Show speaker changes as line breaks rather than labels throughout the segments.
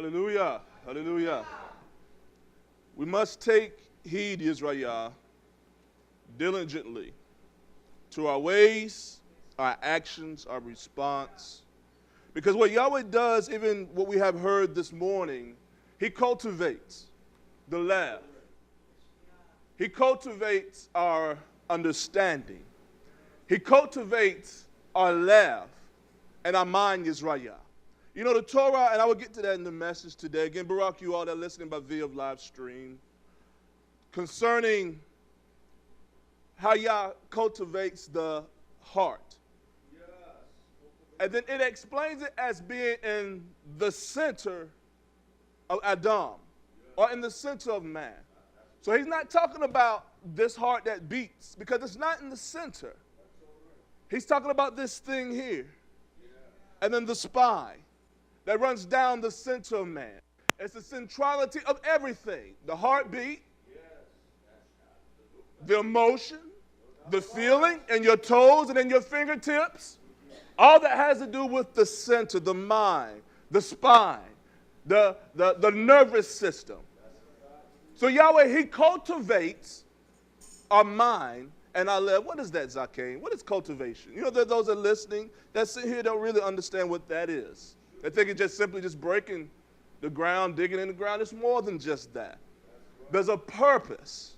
Hallelujah. Hallelujah. We must take heed, Yisrael, diligently to our ways, our actions, our response. Because what Yahweh does, even what we have heard this morning, he cultivates the left. He cultivates our understanding. He cultivates our left and our mind, Yisrael. You know, the Torah, and I will get to that in the message today. Again, Barak, you all that are listening by via live stream, concerning how Yah cultivates the heart. Yes. And then it explains it as being in the center of Adam, or in the center of man. So he's not talking about this heart that beats, because it's not in the center. He's talking about this thing here. And then the spine that runs down the center of man. It's the centrality of everything. The heartbeat, the emotion, the feeling in your toes and in your fingertips. All that has to do with the center, the mind, the spine, the nervous system. So Yahweh, he cultivates our mind and our left. What is that, Zawkane? What is cultivation? You know, there are those that are listening that sit here don't really understand what that is. They think it's just simply just breaking the ground, digging in the ground. It's more than just that. There's a purpose.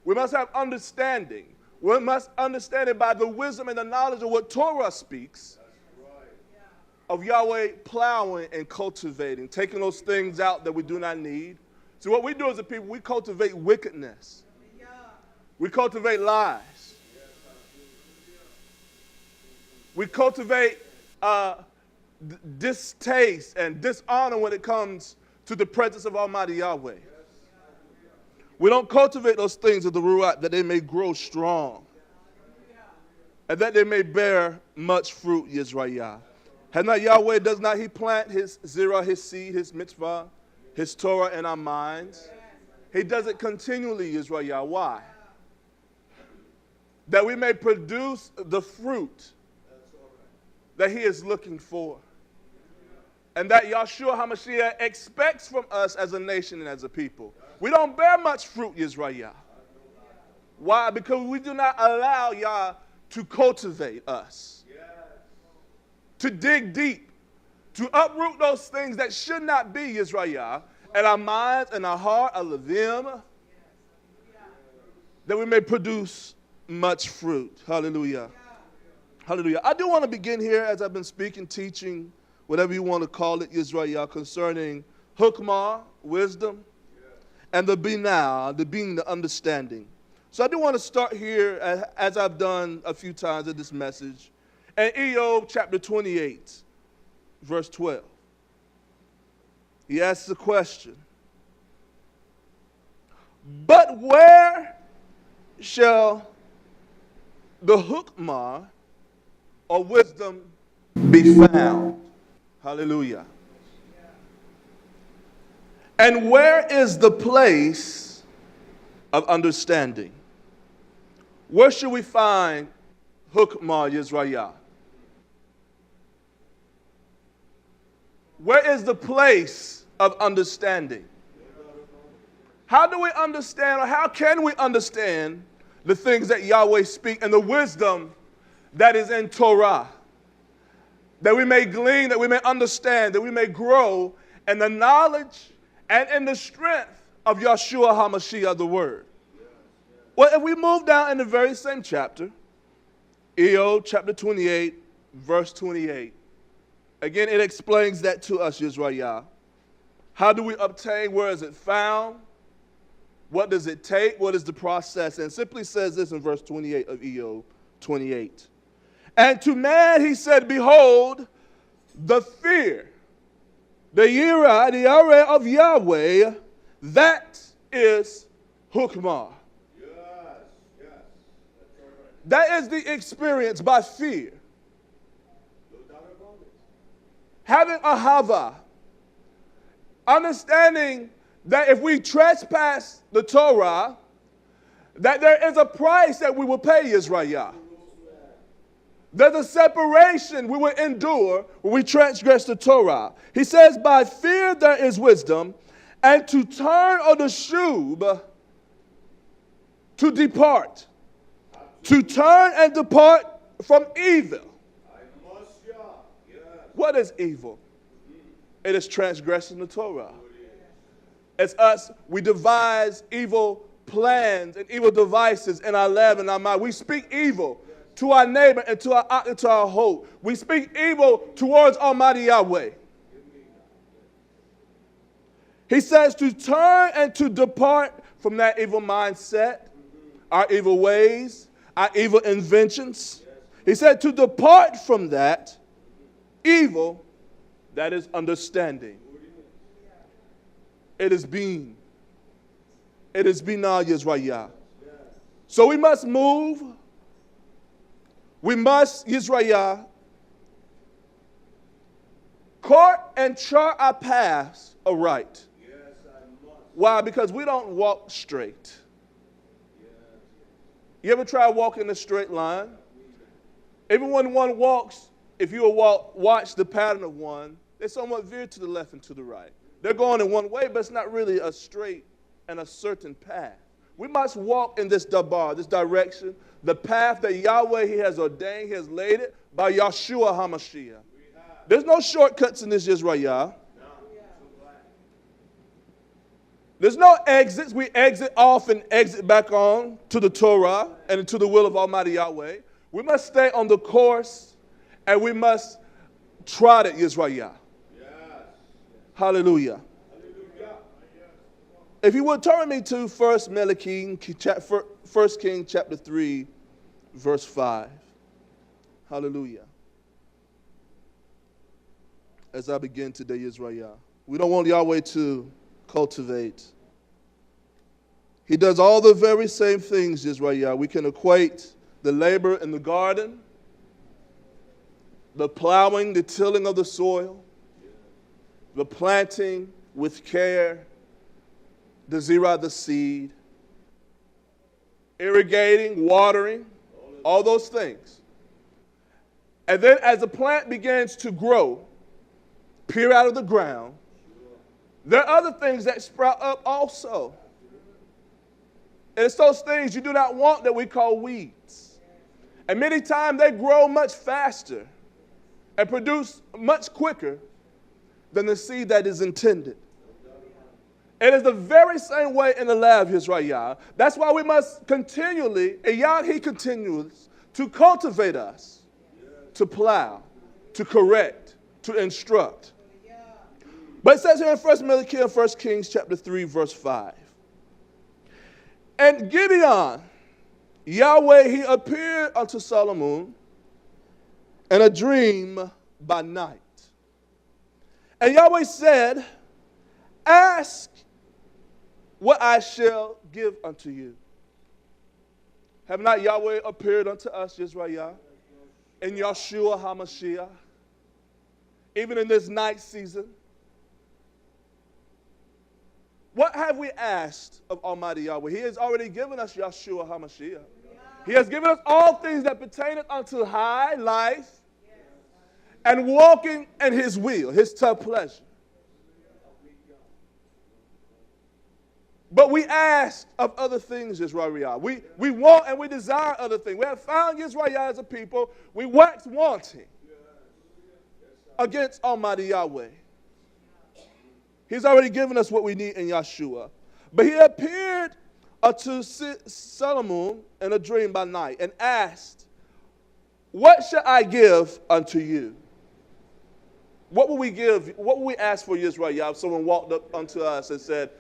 We must have understanding. We must understand it by the wisdom and the knowledge of what Torah speaks of Yahweh plowing and cultivating, taking those things out that we do not need. So what we do as a people, we cultivate wickedness. We cultivate lies. We cultivate distaste and dishonor when it comes to the presence of Almighty Yahweh. We don't cultivate those things of the Ruach that they may grow strong and that they may bear much fruit, Yisrael. Has not Yahweh, does not he plant his zirah, his seed, his mitzvah, his Torah in our minds? He does it continually, Yisrael. Why? That we may produce the fruit that he is looking for. And that Yahshua HaMashiach expects from us as a nation and as a people. We don't bear much fruit, Yisrael. Why? Because we do not allow Yah to cultivate us. To dig deep. To uproot those things that should not be, Yisrael. And our minds and our heart, our levim. That we may produce much fruit. Hallelujah. Hallelujah. I do want to begin here as I've been speaking, teaching, whatever you want to call it, Yisrael, concerning hukmah, wisdom, and the binah, the being, the understanding. So I do want to start here, as I've done a few times in this message, in Job chapter 28, verse 12. He asks the question, but where shall the hukmah or wisdom be found? Hallelujah. And where is the place of understanding? Where should we find hukmah, Yisrael? Where is the place of understanding? How do we understand, or how can we understand the things that Yahweh speaks and the wisdom that is in Torah? That we may glean, that we may understand, that we may grow in the knowledge and in the strength of Yahshua HaMashiach, the Word. Well, if we move down in the very same chapter, Job chapter 28, verse 28. Again, it explains that to us, Yisrael. How do we obtain? Where is it found? What does it take? What is the process? And it simply says this in verse 28 of Job 28. And to man he said, behold, the fear, the yirah, the array of Yahweh, that is hukmah. Yes, yes. That is the experience by fear. Having a hava, understanding that if we trespass the Torah, that there is a price that we will pay, Israel. There's a separation we will endure when we transgress the Torah. He says, by fear there is wisdom, and to turn on the shub, to depart. To turn and depart from evil. What is evil? It is transgressing the Torah. It's us, we devise evil plans and evil devices in our lab and our mind. We speak evil to our neighbor and to our hope. We speak evil towards Almighty Yahweh. He says to turn and to depart from that evil mindset, our evil ways, our evil inventions. He said to depart from that evil, that is understanding. It is being. It is Binah Yisrael. So we must move. We must, Yisrael, court and chart our paths aright. Why? Because we don't walk straight. You ever try walking a straight line? Even when one walks, if you watch the pattern of one, they somewhat veer to the left and to the right. They're going in one way, but it's not really a straight and a certain path. We must walk in this dabar, this direction, the path that Yahweh, He has ordained, He has laid it by Yahshua HaMashiach. There's no shortcuts in this Yisrael. There's no exits. We exit off and exit back on to the Torah and to the will of Almighty Yahweh. We must stay on the course and we must trot it, Yisrael. Hallelujah. If you would turn me to 1 King chapter 3, verse 5. Hallelujah. As I begin today, Israel, we don't want Yahweh to cultivate. He does all the very same things, Israel. We can equate the labor in the garden, the plowing, the tilling of the soil, the planting with care, the zirah, the seed, irrigating, watering, all those things. And then as the plant begins to grow, peer out of the ground, there are other things that sprout up also. And it's those things you do not want that we call weeds. And many times they grow much faster and produce much quicker than the seed that is intended. It is the very same way in the lab, Yisrael. That's why we must continually, and Yah, He continues to cultivate us, to plow, to correct, to instruct. But it says here in 1 Kings chapter 3, verse 5. And Gideon, Yahweh, He appeared unto Solomon in a dream by night. And Yahweh said, ask what I shall give unto you. Have not Yahweh appeared unto us, Israel, in Yahshua HaMashiach, even in this night season? What have we asked of Almighty Yahweh? He has already given us Yahshua HaMashiach. He has given us all things that pertain unto high life and walking in His will, His tough pleasure. But we ask of other things, Israel. We want and we desire other things. We have found Israel as a people. We wax wanting against Almighty Yahweh. He's already given us what we need in Yahshua. But He appeared unto Solomon in a dream by night and asked, what shall I give unto you? What will we give? What will we ask for Israel? If someone walked up unto us and said,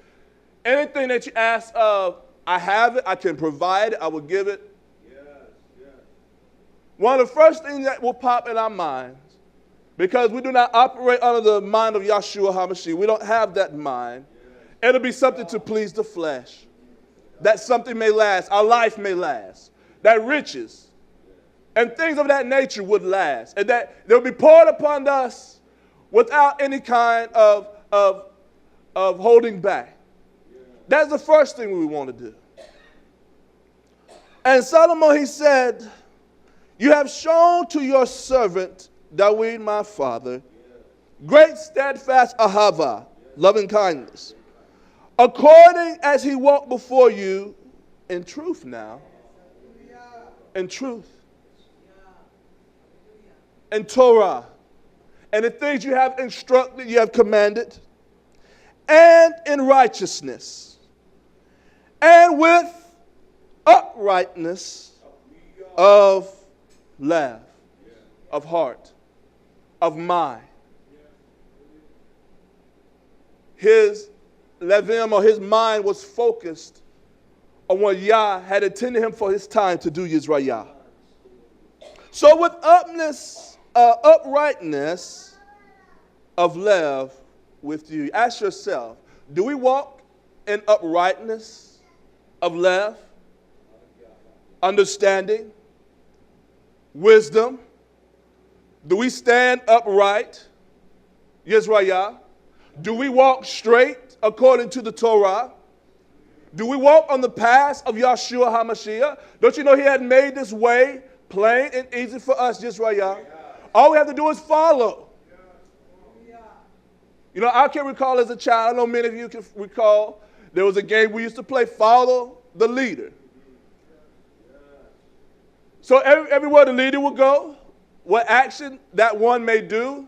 anything that you ask of, I have it, I can provide it, I will give it. Yes, yes. One of the first things that will pop in our minds, because we do not operate under the mind of Yahshua HaMashiach, we don't have that mind. Yes. It'll be something to please the flesh. That something may last, our life may last. That riches and things of that nature would last. And that they'll be poured upon us without any kind of holding back. That's the first thing we want to do. And Solomon, he said, You have shown to your servant David my father great steadfast ahava, loving kindness, according as he walked before you in truth now, in truth, in Torah, and the things you have instructed, you have commanded, and in righteousness, and with uprightness of laugh, of heart, of mind. His levim, or his mind, was focused on what Yah had intended him for his time to do, Yisrael. So with uprightness of love with you, ask yourself, do we walk in uprightness of love, understanding, wisdom? Do we stand upright, Yisrael? Do we walk straight according to the Torah? Do we walk on the path of Yahshua HaMashiach? Don't you know he had made this way plain and easy for us, Yisrael? All we have to do is follow. You know, I can recall as a child, I know many of you can recall, there was a game we used to play, Follow the Leader. So everywhere the leader would go, what action that one may do,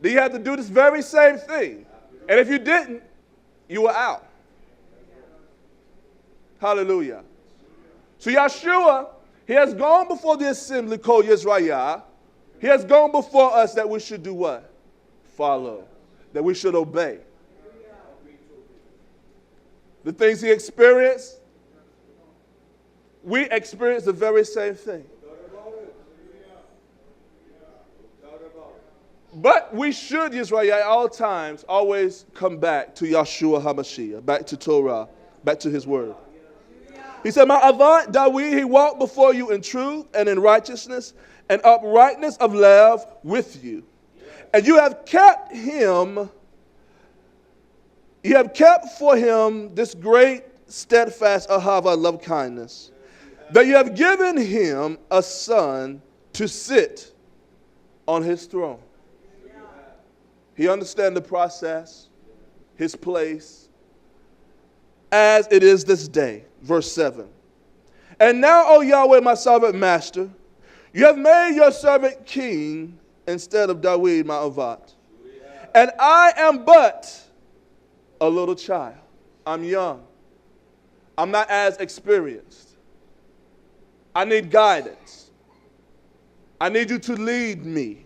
then you have to do this very same thing. And if you didn't, you were out. Hallelujah. So Yahshua, he has gone before the assembly called Yisrael. He has gone before us that we should do what? Follow. That we should obey. The things he experienced, we experience the very same thing. But we should, Yisrael, at all times, always come back to Yahshua HaMashiach, back to Torah, back to his word. He said, my Avat David, he walked before you in truth and in righteousness and uprightness of love with you. And you have kept him, you have kept for him this great steadfast ahava, love kindness, that you have given him a son to sit on his throne. He understands the process, his place, as it is this day. Verse 7. And now, O Yahweh, my sovereign master, you have made your servant king instead of David, my Avat. And I am but a little child. I'm young. I'm not as experienced. I need guidance. I need you to lead me.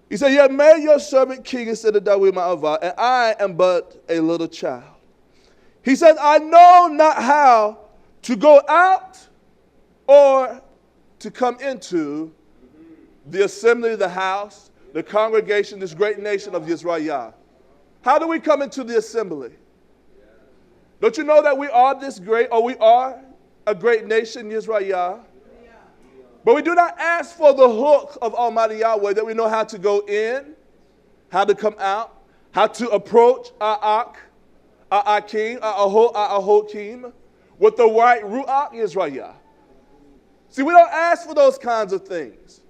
He said, you have made your servant king instead of David, my Avat, and I am but a little child. He said, I know not how to go out or to come into the assembly, the house, the congregation, this great nation of Yisrael. How do we come into the assembly? Don't you know that we are this great, or we are a great nation, Yisrael? But we do not ask for the hook of Almighty Yahweh, that we know how to go in, how to come out, how to approach our Akim, our Ahokim, with the right Ruach Yisrael. See, we don't ask for those kinds of things.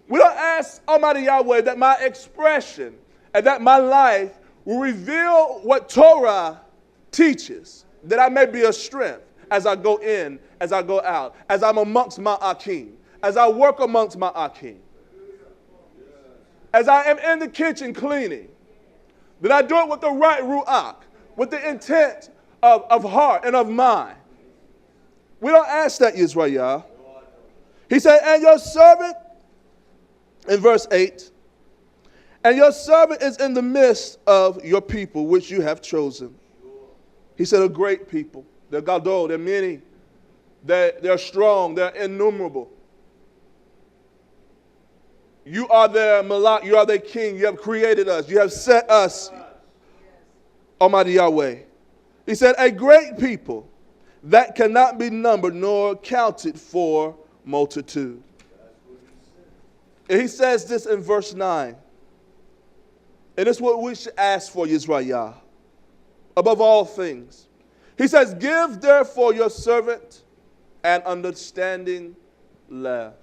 We don't ask Almighty Yahweh that my expression and that my life will reveal what Torah teaches, that I may be a strength as I go in, as I go out, as I'm amongst my Akim, as I work amongst my Akim, as I am in the kitchen cleaning, that I do it with the right Ruach, with the intent of heart and of mind. We don't ask that, Yisrael. He said, and your servant, in verse 8, and your servant is in the midst of your people, which you have chosen. He said, a great people. They're gadol, they're many. They're strong, they're innumerable. You are their Malak, you are their king. You have created us. You have set us, Almighty Yahweh. He said, a great people that cannot be numbered nor counted for multitude. And he says this in verse 9. And it's what we should ask for, Yisrael, above all things. He says, give therefore your servant and understanding left.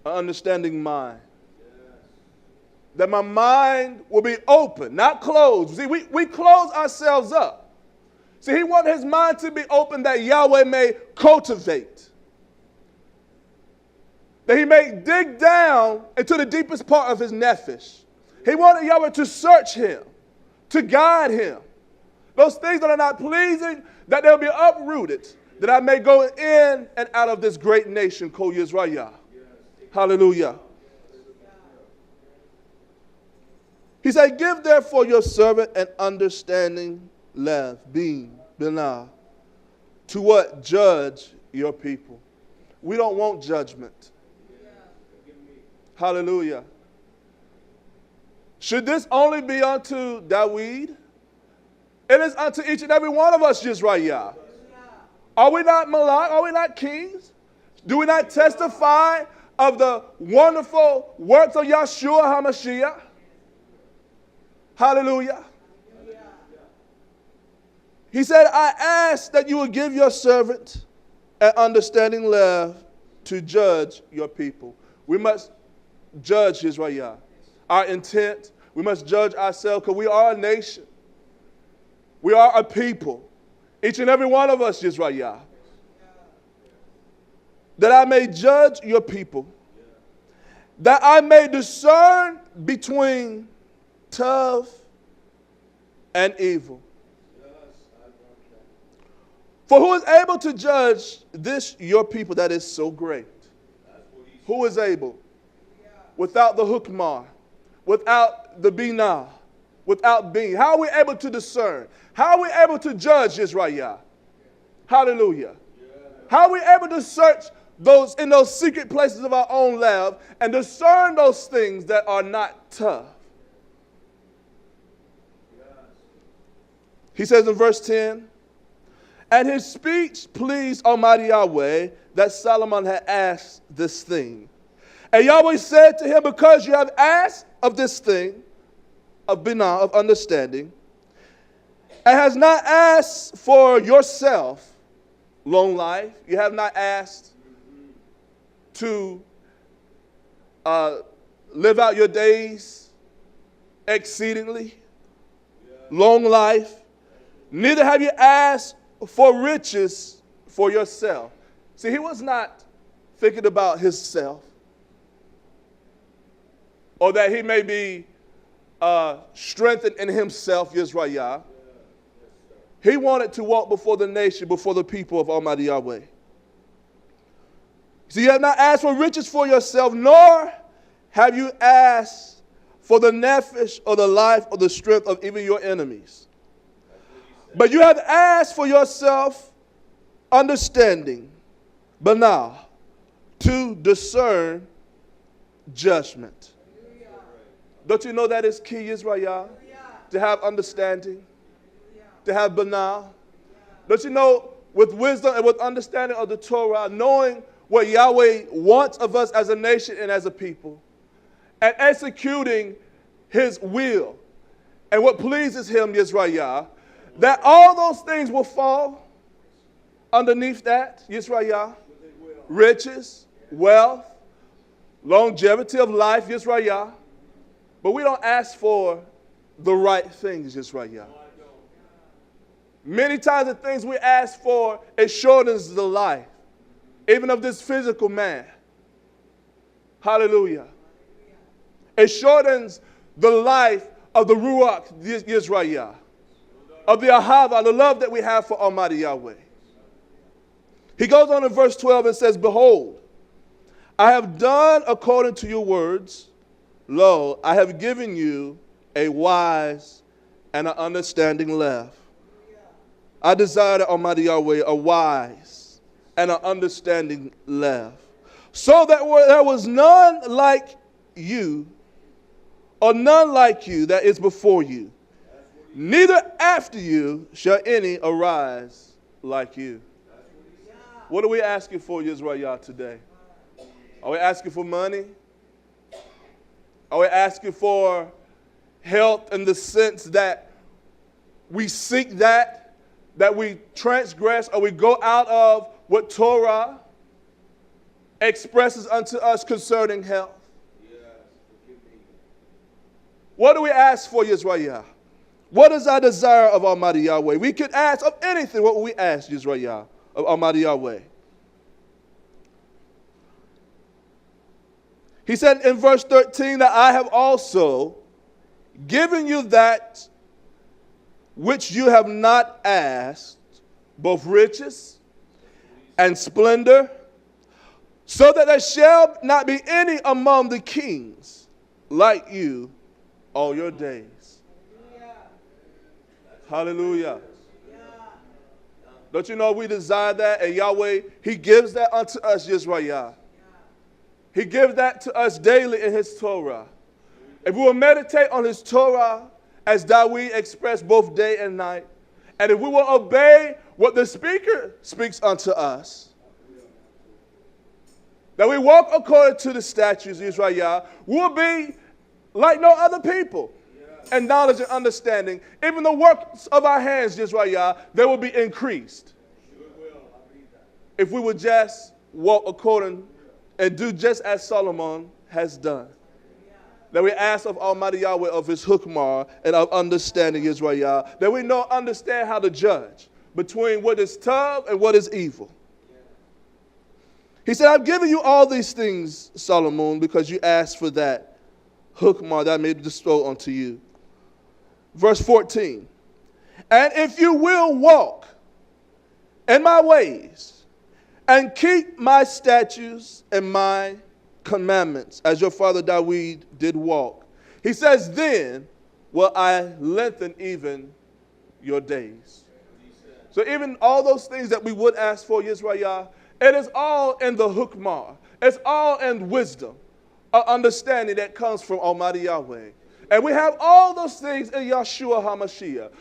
An understanding mind. That my mind will be open, not closed. See, we close ourselves up. See, he wants his mind to be open that Yahweh may cultivate. That he may dig down into the deepest part of his nephesh. He wanted Yahweh to search him, to guide him. Those things that are not pleasing, that they'll be uprooted, that I may go in and out of this great nation called Yisrael. Hallelujah. He said, give therefore your servant an understanding left, being, binah, to what? Judge your people. We don't want judgment. Hallelujah. Should this only be unto Dawid? It is unto each and every one of us, Yisrael. Are we not malak? Are we not kings? Do we not testify of the wonderful works of Yahshua HaMashiach? Hallelujah. He said, I ask that you would give your servant an understanding left to judge your people. We must judge Israel. Our intent, we must judge ourselves because we are a nation. We are a people. Each and every one of us, Israel. That I may judge your people. That I may discern between tough and evil. For who is able to judge this your people that is so great? Who is able? Without the hukmah, without the binah, without being. How are we able to discern? How are we able to judge Israel? Hallelujah. How are we able to search those in those secret places of our own love and discern those things that are not tough? He says in verse 10, and his speech pleased Almighty Yahweh that Solomon had asked this thing. And Yahweh said to him, because you have asked of this thing, of binah, of understanding, and has not asked for yourself long life. You have not asked to live out your days exceedingly, long life. Neither have you asked for riches for yourself. See, he was not thinking about himself or that he may be strengthened in himself, Yisrael. He wanted to walk before the nation, before the people of Almighty Yahweh. So you have not asked for riches for yourself, nor have you asked for the nephesh or the life or the strength of even your enemies. But you have asked for yourself understanding, binah, to discern judgment. Don't you know that is key, Israel? To have understanding, to have binah. Don't you know, with wisdom and with understanding of the Torah, knowing what Yahweh wants of us as a nation and as a people, and executing his will and what pleases him, Yisrael, that all those things will fall underneath that, Yisrael. Riches, wealth, longevity of life, Yisrael. But we don't ask for the right things, Yisrael. Many times the things we ask for, it shortens the life, even of this physical man. Hallelujah. It shortens the life of the Ruach, Yisrael, of the Ahava, the love that we have for Almighty Yahweh. He goes on in verse 12 and says, behold, I have done according to your words. Lo, I have given you a wise and an understanding left. I desire, Almighty Yahweh, a wise and an understanding left. So that there was none like you, or none like you that is before you. Neither after you shall any arise like you. What are we asking for, Israel, today? Are we asking for money? Are we asking for health in the sense that we seek that that we transgress or we go out of what Torah expresses unto us concerning health? What do we ask for, Yisrael? What is our desire of Almighty Yahweh? We could ask of anything. What we ask, Yisrael, of Almighty Yahweh? He said in verse 13 that I have also given you that which you have not asked, both riches and splendor, so that there shall not be any among the kings like you all your days. Hallelujah. Don't you know we desire that? And Yahweh, he gives that unto us, Yisrael. He gives that to us daily in his Torah. If we will meditate on his Torah, as Dawid expressed both day and night, and if we will obey what the speaker speaks unto us, that we walk according to the statutes of Israel, we will be like no other people. And knowledge and understanding, even the works of our hands, Israel, they will be increased. If we would just walk according and do just as Solomon has done. That we ask of Almighty Yahweh of his hukmah and of understanding, Israel, that we understand how to judge between what is tov and what is evil. He said, I've given you all these things, Solomon, because you asked for that hukmah that I made bestow unto you. Verse 14, and if you will walk in my ways and keep my statutes and my commandments, as your father Dawid did walk, he says, then will I lengthen even your days. So even all those things that we would ask for, Yisrael, it is all in the hukmah. It's all in wisdom, understanding that comes from Almighty Yahweh. And we have all those things in Yeshua HaMashiach.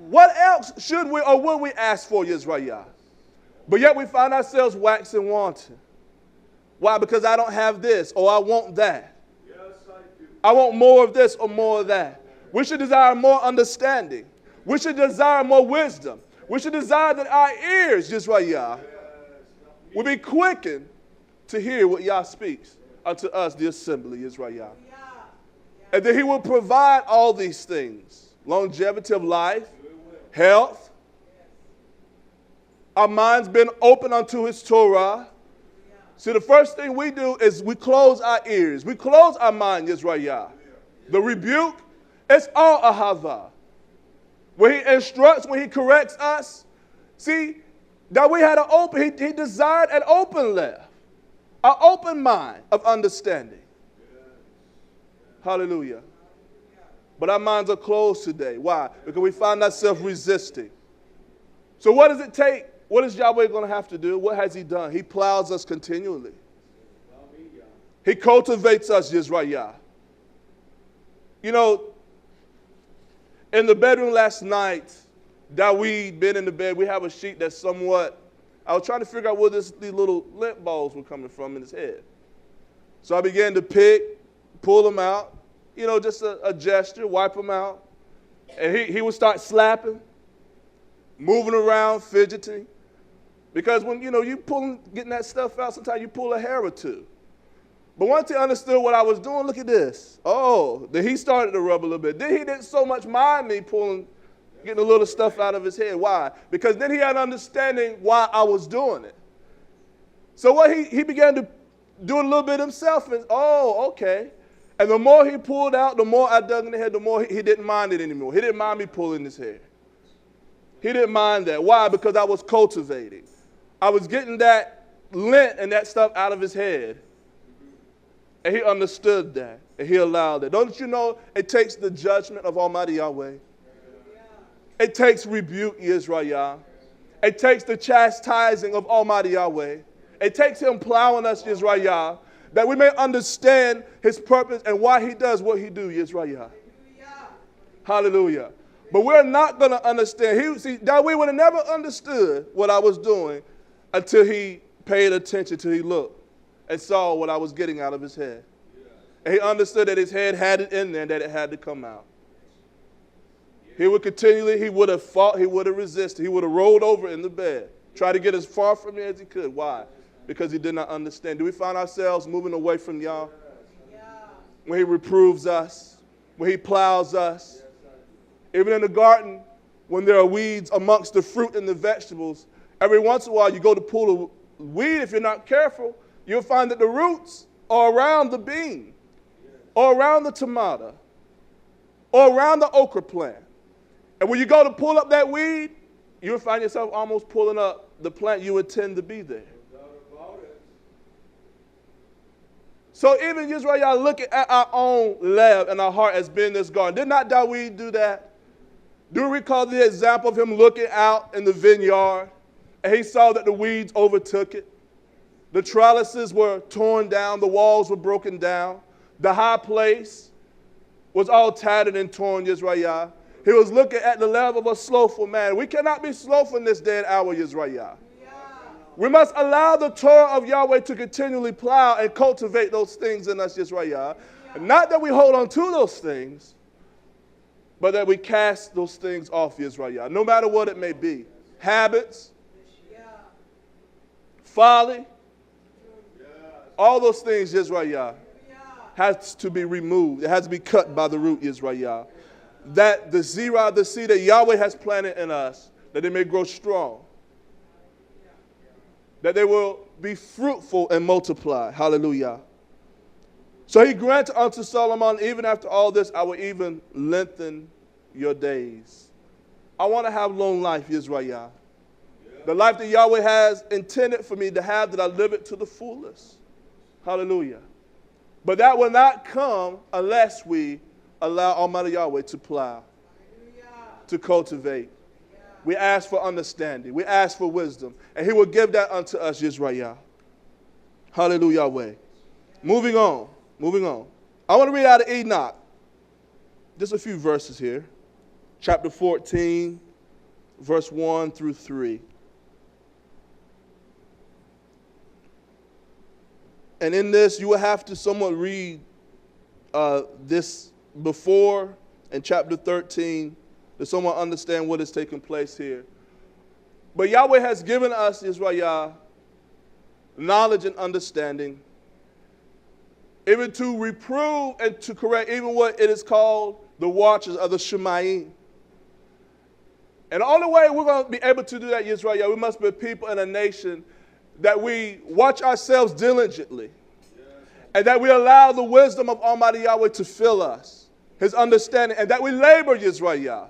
What else should we or will we ask for, Yisrael? But yet we find ourselves waxing wanting. Why? Because I don't have this or I want that. Yes, I do. I want more of this or more of that. We should desire more understanding. We should desire more wisdom. We should desire that our ears, Yisrael, will be quickened to hear what Yah speaks unto us, the assembly, Israel. And that he will provide all these things. Longevity of life, health. Our minds been open unto his Torah. See, the first thing we do is we close our ears. We close our mind, Yisrael. The rebuke, it's all ahava. When he instructs, when he corrects us, see, that we had an open, he desired an open left, an open mind of understanding. Hallelujah. But our minds are closed today. Why? Because we find ourselves resisting. So what does it take? What is Yahweh going to have to do? What has he done? He plows us continually. He cultivates us, Yisrael. You know, in the bedroom last night, Dawid been in the bed. We have a sheet that's somewhat, I was trying to figure out where these little lint balls were coming from in his head. So I began to pull them out, you know, just a gesture, wipe them out. And he would start slapping, moving around, fidgeting. Because when, you know, getting that stuff out, sometimes you pull a hair or two. But once he understood what I was doing, look at this. Oh, then he started to rub a little bit. Then he didn't so much mind me getting a little stuff out of his head. Why? Because then he had understanding why I was doing it. So what he began to do a little bit himself. And, oh, okay. And the more he pulled out, the more I dug in the head, the more he didn't mind it anymore. He didn't mind me pulling his hair. He didn't mind that. Why? Because I was cultivating. I was getting that lint and that stuff out of his head. And he understood that. And he allowed that. Don't you know it takes the judgment of Almighty Yahweh? It takes rebuke, Yisrael. It takes the chastising of Almighty Yahweh. It takes him plowing us, Yisrael, that we may understand his purpose and why he does what he do, Yisrael. Hallelujah. But we're not going to understand. Dawid would have never understood what I was doing until he paid attention, till he looked and saw what I was getting out of his head. And he understood that his head had it in there and that it had to come out. He would have fought, he would have resisted, he would have rolled over in the bed, tried to get as far from me as he could. Why? Because he did not understand. Do we find ourselves moving away from Yah? Yeah. When he reproves us, when he plows us, even in the garden, when there are weeds amongst the fruit and the vegetables, every once in a while you go to pull a weed, if you're not careful, you'll find that the roots are around the bean, or around the tomato, or around the okra plant. And when you go to pull up that weed, you'll find yourself almost pulling up the plant you intend to be there. So even Yisrael looking at our own lab and our heart as being this garden. Did not Dawid do that? Do you recall the example of him looking out in the vineyard and he saw that the weeds overtook it? The trellises were torn down, the walls were broken down, the high place was all tattered and torn, Yisrael. He was looking at the level of a slothful man. We cannot be slothful in this day and hour, Yisrael. Yeah. We must allow the Torah of Yahweh to continually plow and cultivate those things in us, Yisrael. Yeah. Not that we hold on to those things, but that we cast those things off, Yisrael. No matter what it may be. Habits, folly, all those things, Yisrael, has to be removed. It has to be cut by the root, Yisrael. That the zirah, the seed that Yahweh has planted in us, that they may grow strong. That they will be fruitful and multiply. Hallelujah. So he granted unto Solomon, even after all this, I will even lengthen your days. I want to have long life, Yisrael. The life that Yahweh has intended for me to have, that I live it to the fullest. Hallelujah. But that will not come unless we allow Almighty Yahweh to plow, to cultivate. We ask for understanding. We ask for wisdom. And he will give that unto us, Yisrael. Hallelujah, Yahweh. Moving on. I want to read out of Enoch. Just a few verses here. Chapter 14, verse 1 through 3. And in this, you will have to somewhat read this before in chapter 13 to somewhat understand what is taking place here. But Yahweh has given us, Israel, knowledge and understanding, even to reprove and to correct even what it is called the watchers of the Shemayim. And the only way we're going to be able to do that, Israel, we must be a people and a nation that we watch ourselves diligently, and that we allow the wisdom of Almighty Yahweh to fill us, his understanding, and that we labor, Yisrael.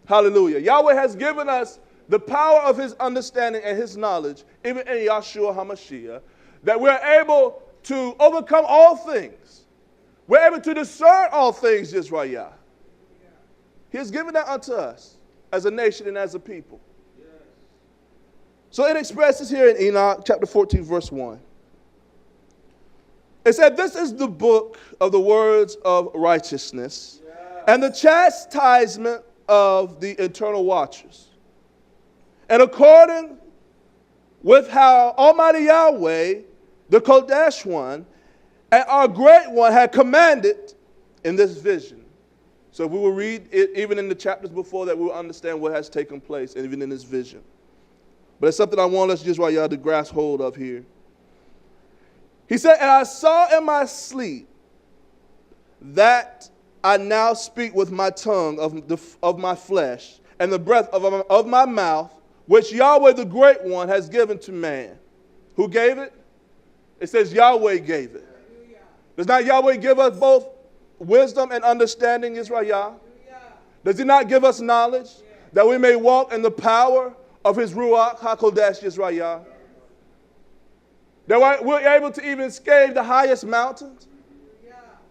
Hallelujah. Yahweh has given us the power of his understanding and his knowledge, even in Yahshua HaMashiach, that we're able to overcome all things. We're able to discern all things, Yisrael. He has given that unto us as a nation and as a people. So it expresses here in Enoch chapter 14, verse 1. It said, this is the book of the words of righteousness and the chastisement of the eternal watchers. And according with how Almighty Yahweh, the Kodesh one, and our great one had commanded in this vision. So if we will read it even in the chapters before that, we will understand what has taken place, even in this vision. But it's something I want us just right y'all to grasp hold of here. He said, and I saw in my sleep that I now speak with my tongue of my flesh and the breath of my mouth, which Yahweh the Great One has given to man. Who gave it? It says Yahweh gave it. Does not Yahweh give us both wisdom and understanding, Israel? Does he not give us knowledge that we may walk in the power of his Ruach HaKodesh, Israel? That we're able to even scale the highest mountains,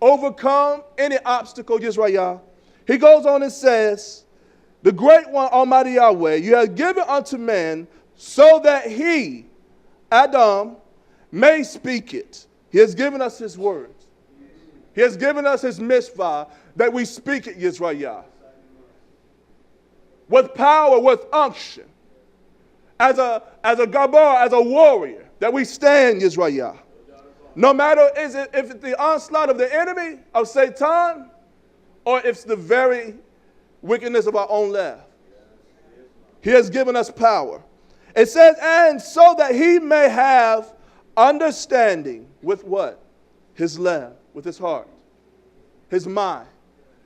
overcome any obstacle, Israel. He goes on and says, the Great One, Almighty Yahweh, you have given unto man so that he, Adam, may speak it. He has given us his words. He has given us his mitzvah that we speak it, Yisrael. With power, with unction. As a gabar, as a warrior, that we stand, Yisrael. No matter if it's the onslaught of the enemy, of Satan, or if it's the very wickedness of our own left. He has given us power. It says, and so that he may have understanding with what? His left, with his heart, his mind,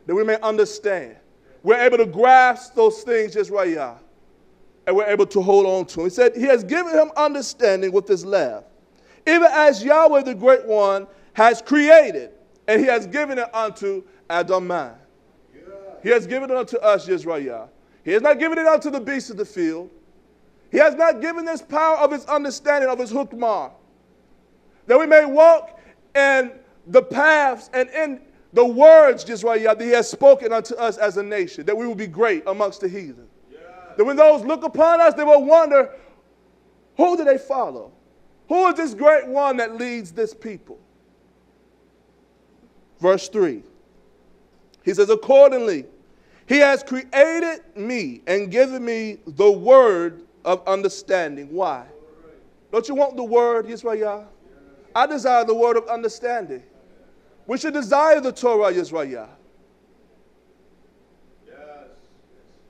that we may understand. We're able to grasp those things, YHWH, and we're able to hold on to him. He said, he has given him understanding with his left, even as Yahweh, the Great One, has created, and he has given it unto Adonai. He has given it unto us, YHWH. He has not given it unto the beasts of the field. He has not given this power of his understanding, of his hukmah, that we may walk in the paths and in the words, YHWH, that he has spoken unto us as a nation, that we will be great amongst the heathen. Yeah. That when those look upon us, they will wonder, who do they follow? Who is this great one that leads this people? Verse 3. He says, accordingly, he has created me and given me the word of understanding. Why? Don't you want the word, YHWH? I desire the word of understanding. We should desire the Torah, YHWH. Yes.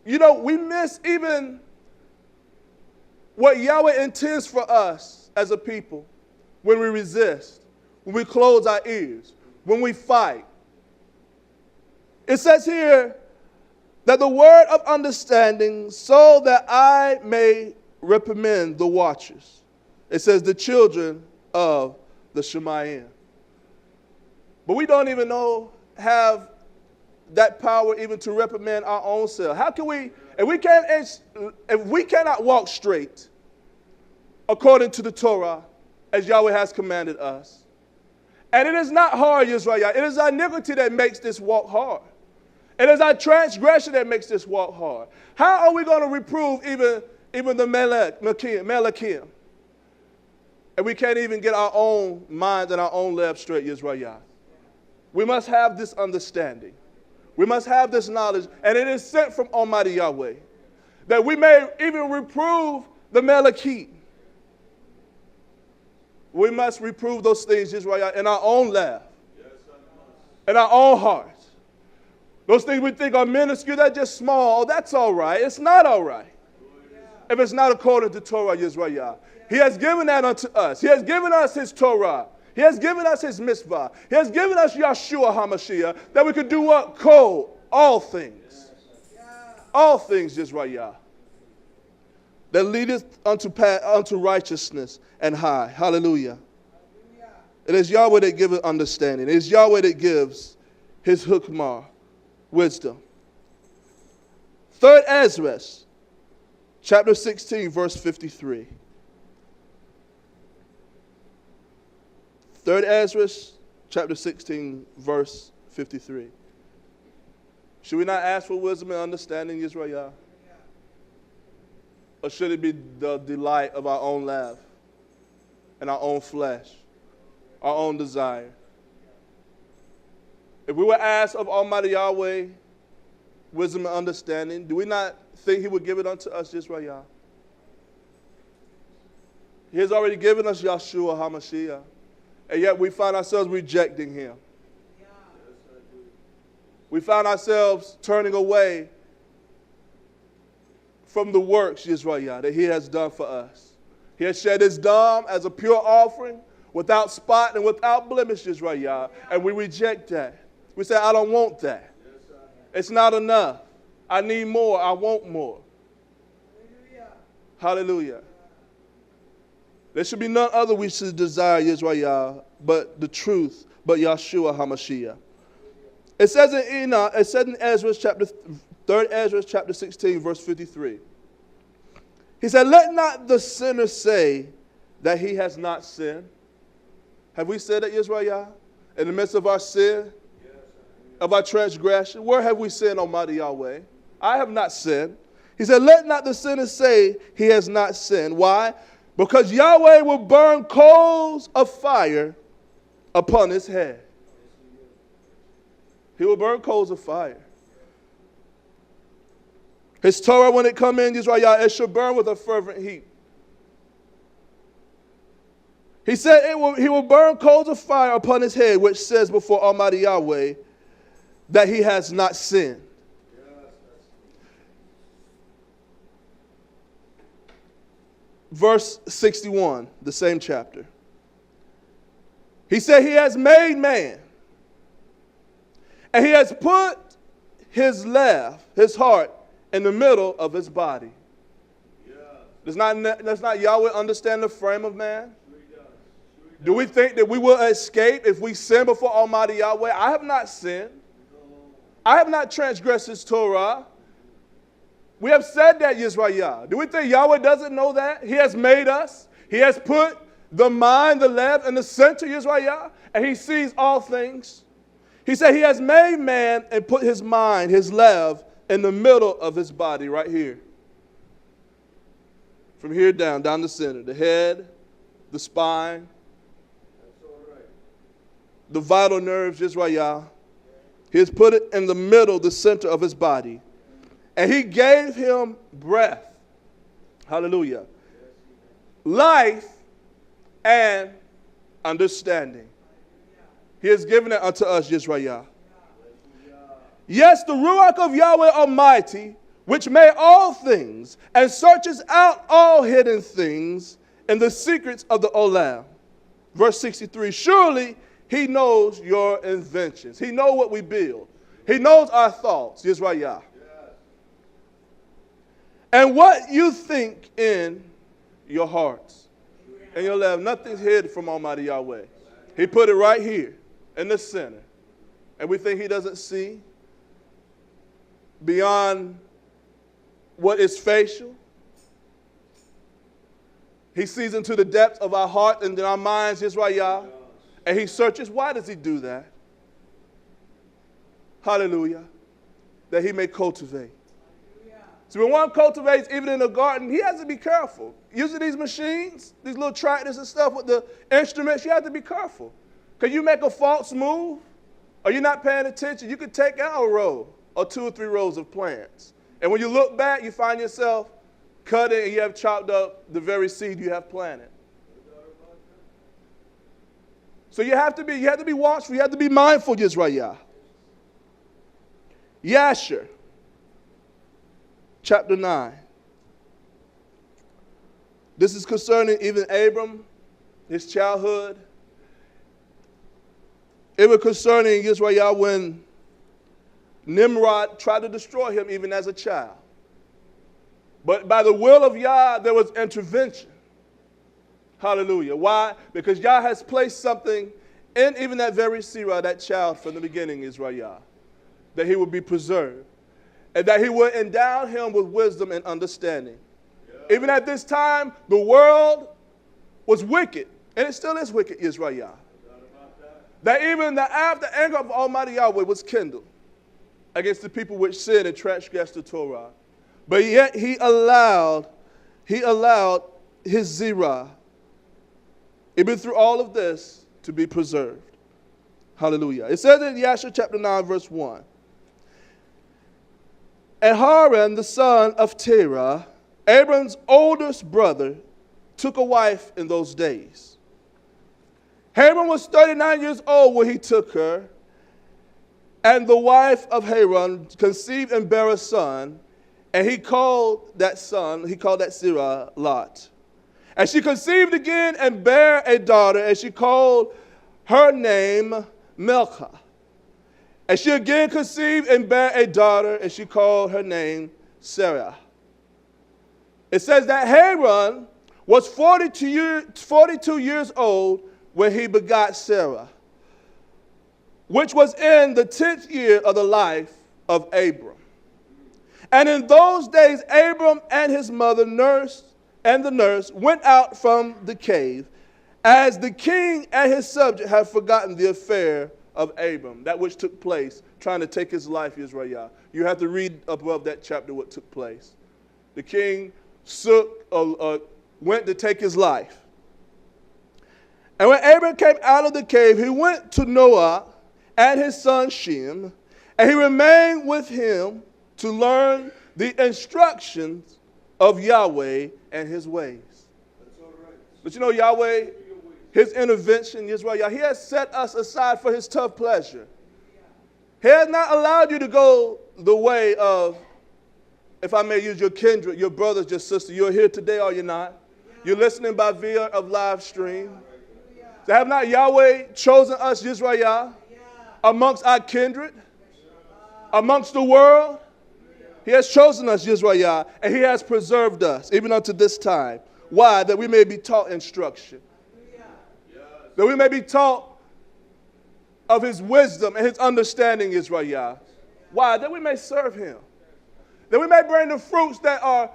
You know, we miss even what Yahweh intends for us as a people when we resist, when we close our ears, when we fight. It says here that the word of understanding, so that I may reprimand the watchers. It says the children of the Shemayim. But we don't even have that power even to reprimand our own self. How can we, if we cannot walk straight according to the Torah as Yahweh has commanded us? And it is not hard, YHWH. It is our iniquity that makes this walk hard. It is our transgression that makes this walk hard. How are we going to reprove even the Melakim? And we can't even get our own minds and our own lives straight, YHWH. We must have this understanding. We must have this knowledge. And it is sent from Almighty Yahweh, that we may even reprove the Melakim. We must reprove those things, YHWH, in our own life, in our own hearts. Those things we think are minuscule, they're just small. Oh, that's all right. It's not all right. If it's not according to Torah, YHWH. He has given that unto us. He has given us his Torah. He has given us his mitzvah. He has given us Yeshua HaMashiach, that we could do what? All things. All things, YHWH. That leadeth unto righteousness and high. Hallelujah. It is Yahweh that giveth understanding. It is Yahweh that gives his hukmah, wisdom. 3rd Ezra, chapter 16, verse 53. 3rd Ezra, chapter 16, verse 53. Should we not ask for wisdom and understanding, YHWH? Or should it be the delight of our own life and our own flesh, our own desire? If we were asked of Almighty Yahweh wisdom and understanding, do we not think he would give it unto us, YHWH? He has already given us Yeshua HaMashiach, and yet we find ourselves rejecting him. We find ourselves turning away from the works, YHWH, that he has done for us. He has shed his dam as a pure offering, without spot and without blemish, YHWH, and we reject that. We say, I don't want that. It's not enough. I need more. I want more. Hallelujah. There should be none other we should desire, YHWH, but the truth, but Yeshua HaMashiach. It says in Ezra chapter 3rd Ezra chapter 16, verse 53. He said, let not the sinner say that he has not sinned. Have we said that, YHWH? In the midst of our sin, of our transgression, where have we sinned, Almighty Yahweh? I have not sinned. He said, let not the sinner say he has not sinned. Why? Because Yahweh will burn coals of fire upon his head. He will burn coals of fire. His Torah, when it come in, YHWH, it shall burn with a fervent heat. He said he will burn coals of fire upon his head, which says before Almighty Yahweh that he has not sinned. verse 61, the same chapter. He said, he has made man, and he has put his heart, in the middle of his body. Does not Yahweh understand the frame of man? Do we think that we will escape if we sin before Almighty Yahweh? I have not sinned. I have not transgressed his Torah. We have said that, Yisrael. Do we think Yahweh doesn't know that? He has made us. He has put the mind, the lev, in the center, Yisrael, and he sees all things. He said he has made man and put his mind, his lev, in the middle of his body, right here. From here down the center. The head, the spine, the vital nerves, Yisrael. He has put it in the middle, the center of his body. And he gave him breath. Hallelujah. Life and understanding. He has given it unto us, Yisrael. Yes, the Ruach of Yahweh Almighty, which made all things and searches out all hidden things in the secrets of the Olam. Verse 63, surely he knows your inventions. He knows what we build. He knows our thoughts, Yisrael. And what you think in your hearts. And your love, nothing's hid from Almighty Yahweh. He put it right here in the center. And we think he doesn't see beyond what is facial. He sees into the depths of our heart and in our minds, Yisrael. And he searches. Why does he do that? Hallelujah. That he may cultivate. So when one cultivates, even in the garden, he has to be careful. Using these machines, these little tractors and stuff with the instruments, you have to be careful. Because you make a false move, or you're not paying attention, you could take out a row or 2 or 3 rows of plants. And when you look back, you find yourself cutting and you have chopped up the very seed you have planted. So you have to be watchful, you have to be mindful, Yisrael. Yasher. Chapter 9. This is concerning even Abram, his childhood. It was concerning Israel when Nimrod tried to destroy him even as a child. But by the will of Yah, there was intervention. Hallelujah. Why? Because Yah has placed something in even that very Sirah, that child from the beginning, Israel, that he would be preserved. And that he would endow him with wisdom and understanding. Yeah. Even at this time, the world was wicked. And it still is wicked, Israel. That even the anger of Almighty Yahweh was kindled against the people which sinned and transgressed the Torah. But yet he allowed his Zerah, even through all of this, to be preserved. Hallelujah. It says in Yasher chapter 9, verse 1. And Haran, the son of Terah, Abram's oldest brother, took a wife in those days. Haran was 39 years old when he took her, and the wife of Haran conceived and bare a son, and he called that Sarah Lot. And she conceived again and bare a daughter, and she called her name Milcah. And she again conceived and bare a daughter, and she called her name Sarah. It says that Haran was 42 years old when he begot Sarah, which was in the 10th year of the life of Abram. And in those days, Abram and his mother the nurse went out from the cave, as the king and his subject had forgotten the affair of Abram, that which took place, trying to take his life, Israel. You have to read above that chapter what took place. The king went to take his life. And when Abram came out of the cave, he went to Noah and his son Shem, and he remained with him to learn the instructions of Yahweh and his ways. That's all right. But you know, Yahweh, his intervention, Israel, he has set us aside for his tough pleasure. He has not allowed you to go the way of, if I may use your kindred, your brothers, your sister. You're here today, are you not? You're listening by via of live stream. So have not Yahweh chosen us, Yisrael, amongst our kindred, amongst the world? He has chosen us, Yisrael, and he has preserved us, even unto this time. Why? That we may be taught instruction. That we may be taught of his wisdom and his understanding, Israel. Why? That we may serve him. That we may bring the fruits that are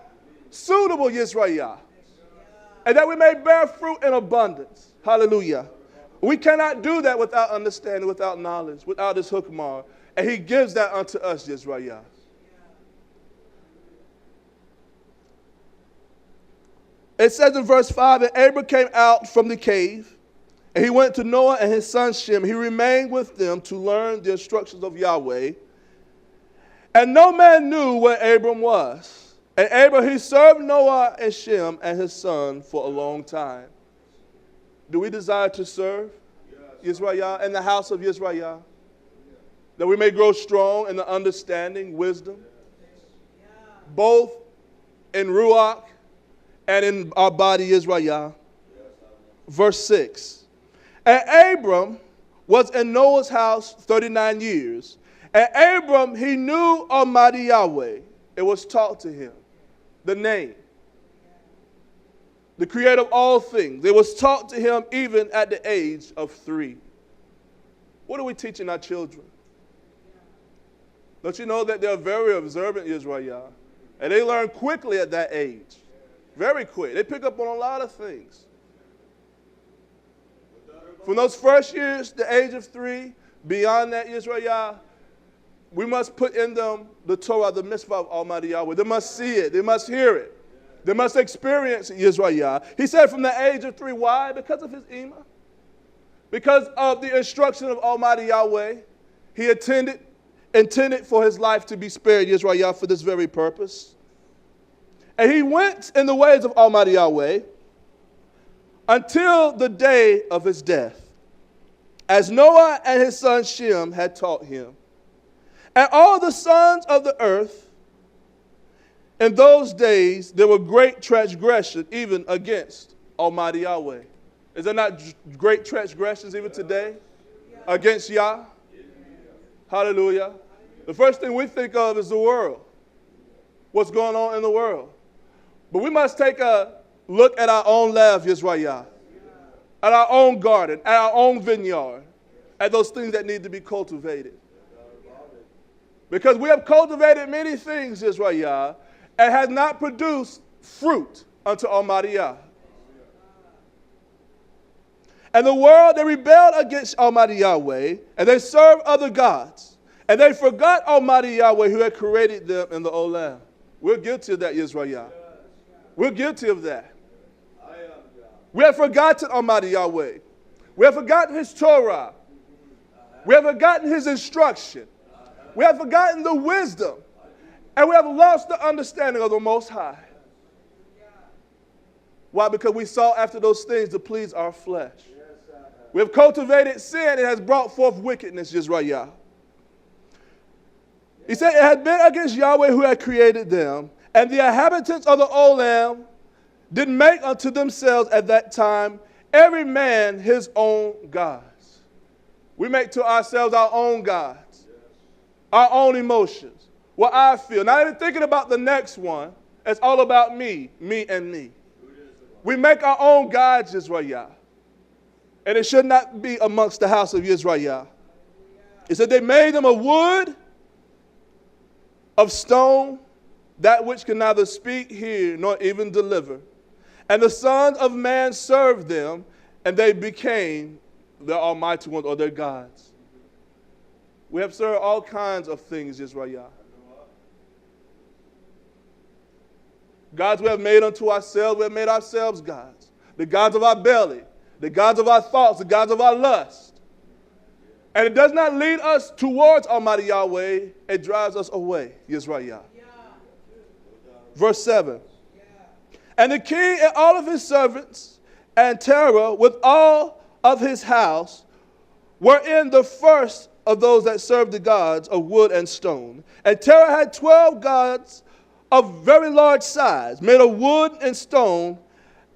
suitable, Israel. And that we may bear fruit in abundance. Hallelujah. We cannot do that without understanding, without knowledge, without his hukmah. And he gives that unto us, Israel. It says in verse 5, and Abram came out from the cave, and he went to Noah and his son Shem. He remained with them to learn the instructions of Yahweh. And no man knew where Abram was. And Abram, he served Noah and Shem and his son for a long time. Do we desire to serve Israel in the house of Israel? That we may grow strong in the understanding, wisdom, both in Ruach and in our body, Israel. Verse 6. And Abram was in Noah's house 39 years. And Abram, he knew Almighty Yahweh. It was taught to him. The name. The creator of all things. It was taught to him even at the age of 3. What are we teaching our children? Don't you know that they're very observant, Israel? And they learn quickly at that age. Very quick. They pick up on a lot of things. From those first years, the age of 3, beyond that, Israel, we must put in them the Torah, the mitzvah of Almighty Yahweh. They must see it. They must hear it. They must experience it, Israel. He said from the age of 3. Why? Because of his imah. Because of the instruction of Almighty Yahweh. He intended for his life to be spared, Israel, for this very purpose. And he went in the ways of Almighty Yahweh until the day of his death, as Noah and his son Shem had taught him. And all the sons of the earth, in those days, there were great transgression even against Almighty Yahweh. Is there not great transgressions even today against Yah? Hallelujah. The first thing we think of is the world. What's going on in the world. But we must take a look at our own life, Yisrael. At our own garden, at our own vineyard. At those things that need to be cultivated. Because we have cultivated many things, Israel, and has not produced fruit unto Almighty Yah. And the world, they rebelled against Almighty Yahweh, and they served other gods. And they forgot Almighty Yahweh who had created them in the old land. We're guilty of that, Israel. We're guilty of that. We have forgotten Almighty Yahweh. We have forgotten his Torah. We have forgotten his instruction. We have forgotten the wisdom, and we have lost the understanding of the Most High. Why? Because we sought after those things to please our flesh. We have cultivated sin. It has brought forth wickedness, Israel. He said it had been against Yahweh who had created them, and the inhabitants of the old land did make unto themselves at that time every man his own gods. We make to ourselves our own gods. Our own emotions, what I feel. Not even thinking about the next one. It's all about me, me and me. We make our own gods, Israel. And it should not be amongst the house of Israel. It said they made them of wood, of stone, that which can neither speak, hear, nor even deliver. And the sons of man served them, and they became their almighty ones or their gods. We have served all kinds of things, Israel. Gods we have made unto ourselves, we have made ourselves gods. The gods of our belly, the gods of our thoughts, the gods of our lust. And it does not lead us towards Almighty Yahweh, it drives us away, Israel. Verse 7. And the king and all of his servants and Terah with all of his house were in the first of those that served the gods of wood and stone. And Terah had 12 gods of very large size, made of wood and stone,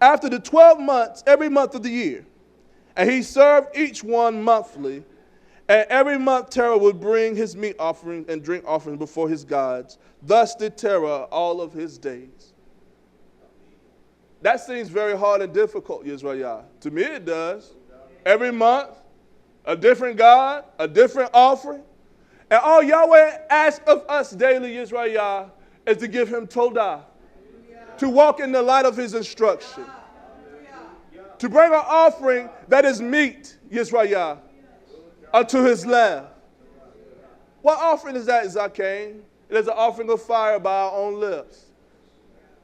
after the 12 months, every month of the year. And he served each one monthly. And every month Terah would bring his meat offering and drink offerings before his gods. Thus did Terah all of his days. That seems very hard and difficult, Yisrael. To me it does. Every month, a different God, a different offering. And all Yahweh asks of us daily, Yisrael, is to give him Todah, to walk in the light of his instruction, to bring an offering that is meat, Yisrael, unto his lamb. What offering is that, Zawkane? It is an offering of fire by our own lips.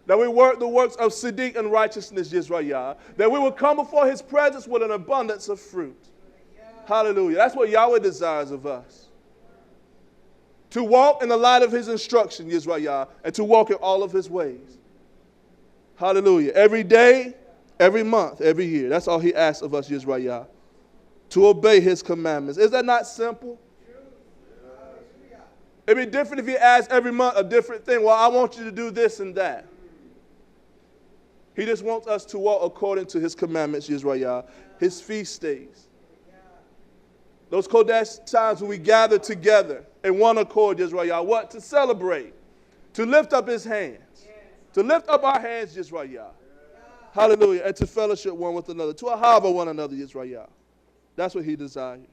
That we work the works of Siddiq and righteousness, Yisrael. That we will come before his presence with an abundance of fruit. Hallelujah. That's what Yahweh desires of us. To walk in the light of his instruction, Yisrael, and to walk in all of his ways. Hallelujah. Every day, every month, every year. That's all he asks of us, Yisrael. To obey his commandments. Is that not simple? It'd be different if he asked every month a different thing. Well, I want you to do this and that. He just wants us to walk according to his commandments, Yisrael, his feast days. Those Kodesh times when we gather together in one accord, Yisrael, what? To celebrate, to lift up his hands, to lift up our hands, Yisrael. Hallelujah, and to fellowship one with another, to ahava one another, Yisrael. That's what he desires.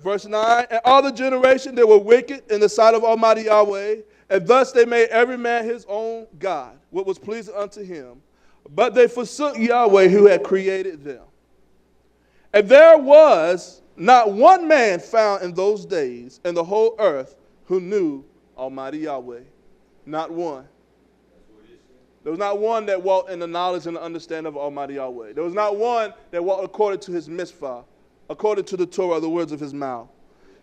Verse 9, and all the generation they were wicked in the sight of Almighty Yahweh, and thus they made every man his own God, what was pleasing unto him. But they forsook Yahweh who had created them. And there was not one man found in those days in the whole earth who knew Almighty Yahweh. Not one. There was not one that walked in the knowledge and the understanding of Almighty Yahweh. There was not one that walked according to his mitzvah, according to the Torah, the words of his mouth.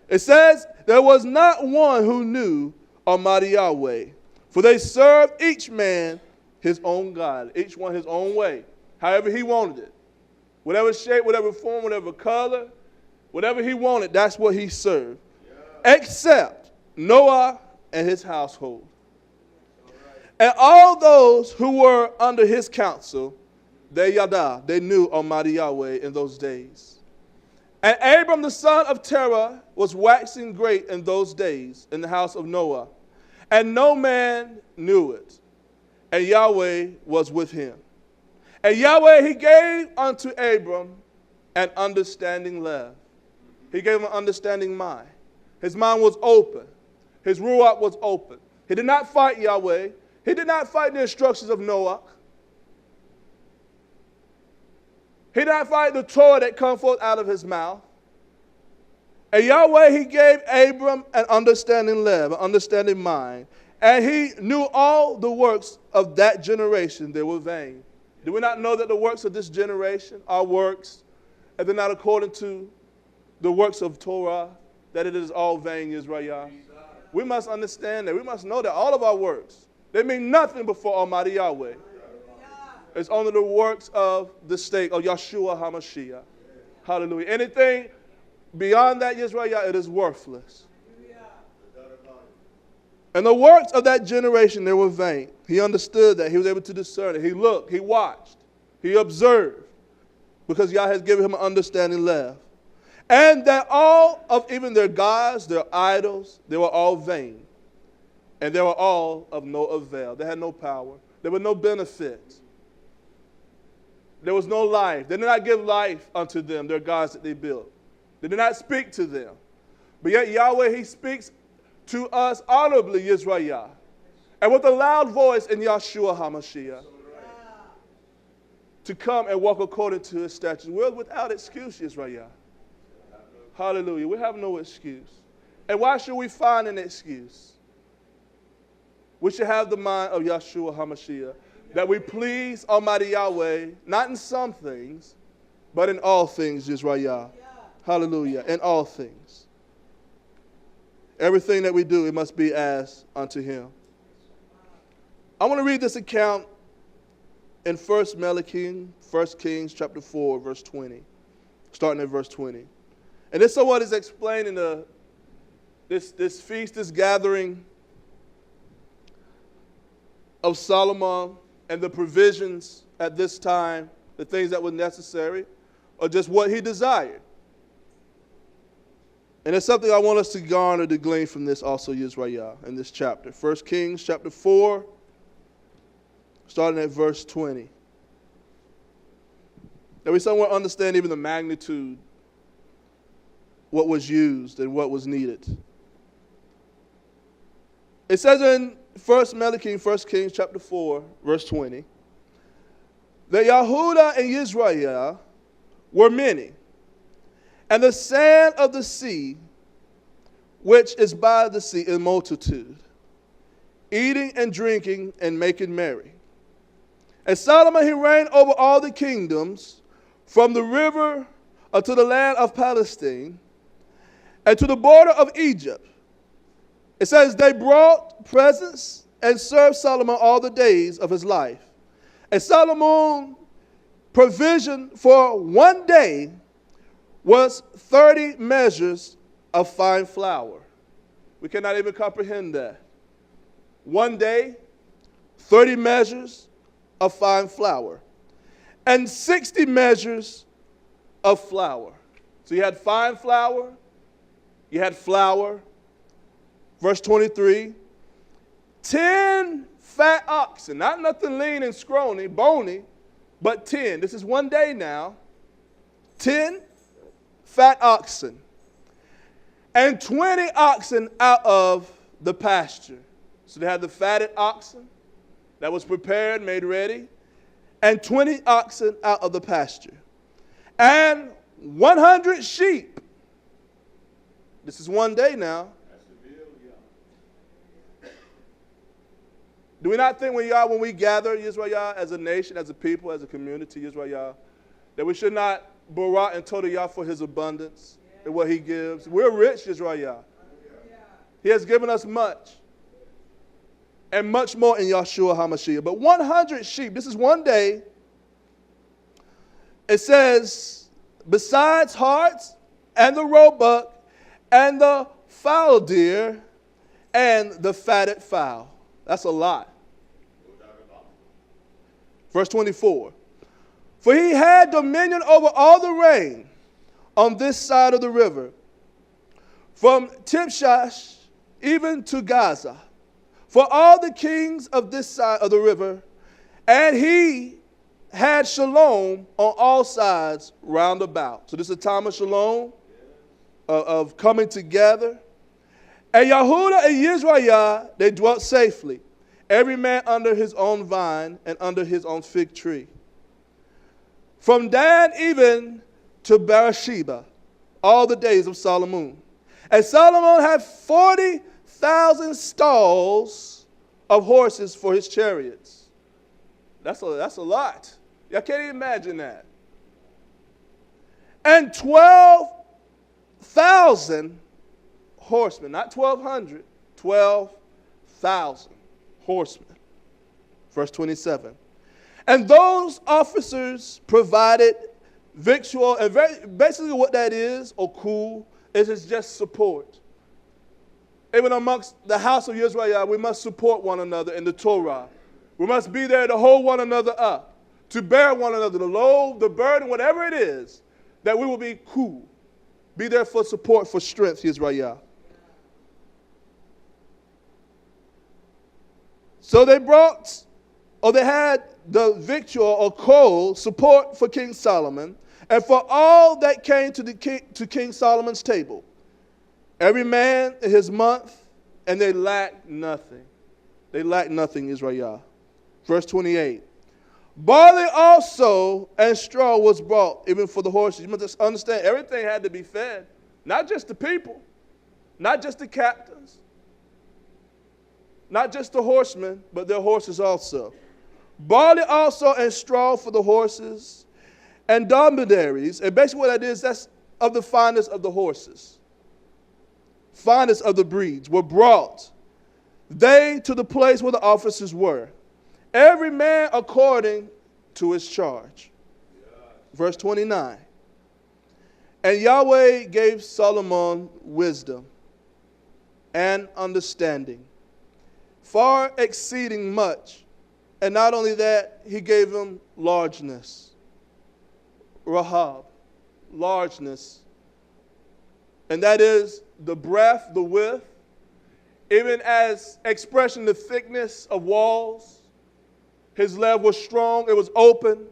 It says, there was not one who knew Almighty Yahweh. For they served each man his own God, each one his own way, however he wanted it. Whatever shape, whatever form, whatever color, whatever he wanted, that's what he served. Yeah. Except Noah and his household. And all those who were under his counsel, they knew Almighty Yahweh in those days. And Abram the son of Terah was waxing great in those days in the house of Noah. And no man knew it. And Yahweh was with him. And Yahweh, he gave unto Abram an understanding love. He gave him an understanding mind. His mind was open. His ruach was open. He did not fight Yahweh. He did not fight the instructions of Noah. He did not fight the Torah that come forth out of his mouth. And Yahweh, he gave Abram an understanding love, an understanding mind. And he knew all the works of that generation, they were vain. Do we not know that the works of this generation are works, and they're not according to the works of Torah, that it is all vain, Yisrael? We must understand that. We must know that all of our works, they mean nothing before Almighty Yahweh. It's only the works of the state of Yahshua HaMashiach. Hallelujah. Anything beyond that, Yisrael, it is worthless. And the works of that generation, they were vain. He understood that. He was able to discern it. He looked. He watched. He observed. Because Yah has given him an understanding love. And that all of even their gods, their idols, they were all vain. And they were all of no avail. They had no power. There were no benefit. There was no life. They did not give life unto them, their gods that they built. They did not speak to them. But yet Yahweh, he speaks to us audibly, Yisrael, and with a loud voice in Yahshua HaMashiach, to come and walk according to his statutes. We're without excuse, Yisrael. Hallelujah. We have no excuse. And why should we find an excuse? We should have the mind of Yahshua HaMashiach, that we please Almighty Yahweh, not in some things, but in all things, Yisrael. Hallelujah. In all things. Everything that we do, it must be as unto him. I want to read this account in 1 Kings chapter 4, verse 20. Starting at verse 20. And this somewhat is explaining this feast, this gathering of Solomon and the provisions at this time, the things that were necessary, or just what he desired? And it's something I want us to garner, to glean from this also, Yisrael, in this chapter. 1 Kings chapter 4, starting at verse 20. That we somewhat understand even the magnitude, what was used and what was needed. It says in 1 Kings chapter 4, verse 20, that YAHWEH and Yisrael were many, and the sand of the sea, which is by the sea, in multitude, eating and drinking and making merry. And Solomon, he reigned over all the kingdoms, from the river unto the land of Palestine, and to the border of Egypt. It says, they brought presents and served Solomon all the days of his life. And Solomon's provision for one day was 30 measures of fine flour. We cannot even comprehend that. One day, 30 measures of fine flour, and 60 measures of flour. So you had fine flour, you had flour. Verse 23, 10 fat oxen, not nothing lean and scrawny, bony, but 10. This is one day now. 10 fat oxen, and 20 oxen out of the pasture. So they had the fatted oxen that was prepared, made ready, and 20 oxen out of the pasture, and 100 sheep. This is one day now. Do we not think when we gather, Yisrael, as a nation, as a people, as a community, Yisrael, that we should not barak and total Yah for his abundance and what he gives? We're rich, Yisrael. He has given us much, and much more in Yahshua HaMashiach. But 100 sheep, this is one day. It says, besides hearts and the roebuck and the fowl deer and the fatted fowl. That's a lot. Verse 24. For he had dominion over all the rain on this side of the river, from Tipshash even to Gaza, for all the kings of this side of the river, and he had shalom on all sides round about. So this is a time of shalom, of coming together. And YAHWEH and Yisrael, they dwelt safely, every man under his own vine and under his own fig tree. From Dan even to Beersheba, all the days of Solomon. And Solomon had 40,000 stalls of horses for his chariots. That's a lot. Y'all can't even imagine that. And 12,000 horsemen, not 1,200, 12,000 horsemen. Verse 27. And those officers provided victual, and basically what that is, or cool, is it's just support. Even amongst the house of Israel, we must support one another in the Torah. We must be there to hold one another up, to bear one another, the load, the burden, whatever it is, that we will be cool. Be there for support, for strength, Israel. So they had the victual or coal support for King Solomon, and for all that came to King Solomon's table, every man in his month, and they lacked nothing. They lacked nothing, Israel. Verse 28. Barley also and straw was brought, even for the horses. You must understand, everything had to be fed. Not just the people, not just the captains, not just the horsemen, but their horses also. Barley also and straw for the horses, and dromedaries. And basically what that is, that's of the finest of the horses. Finest of the breeds were brought, they to the place where the officers were, every man according to his charge. Verse 29. And Yahweh gave Solomon wisdom and understanding, far exceeding much And not only that, he gave him largeness. Rahab, largeness. And that is the breadth, the width, even as expression the thickness of walls. His love was strong, it was open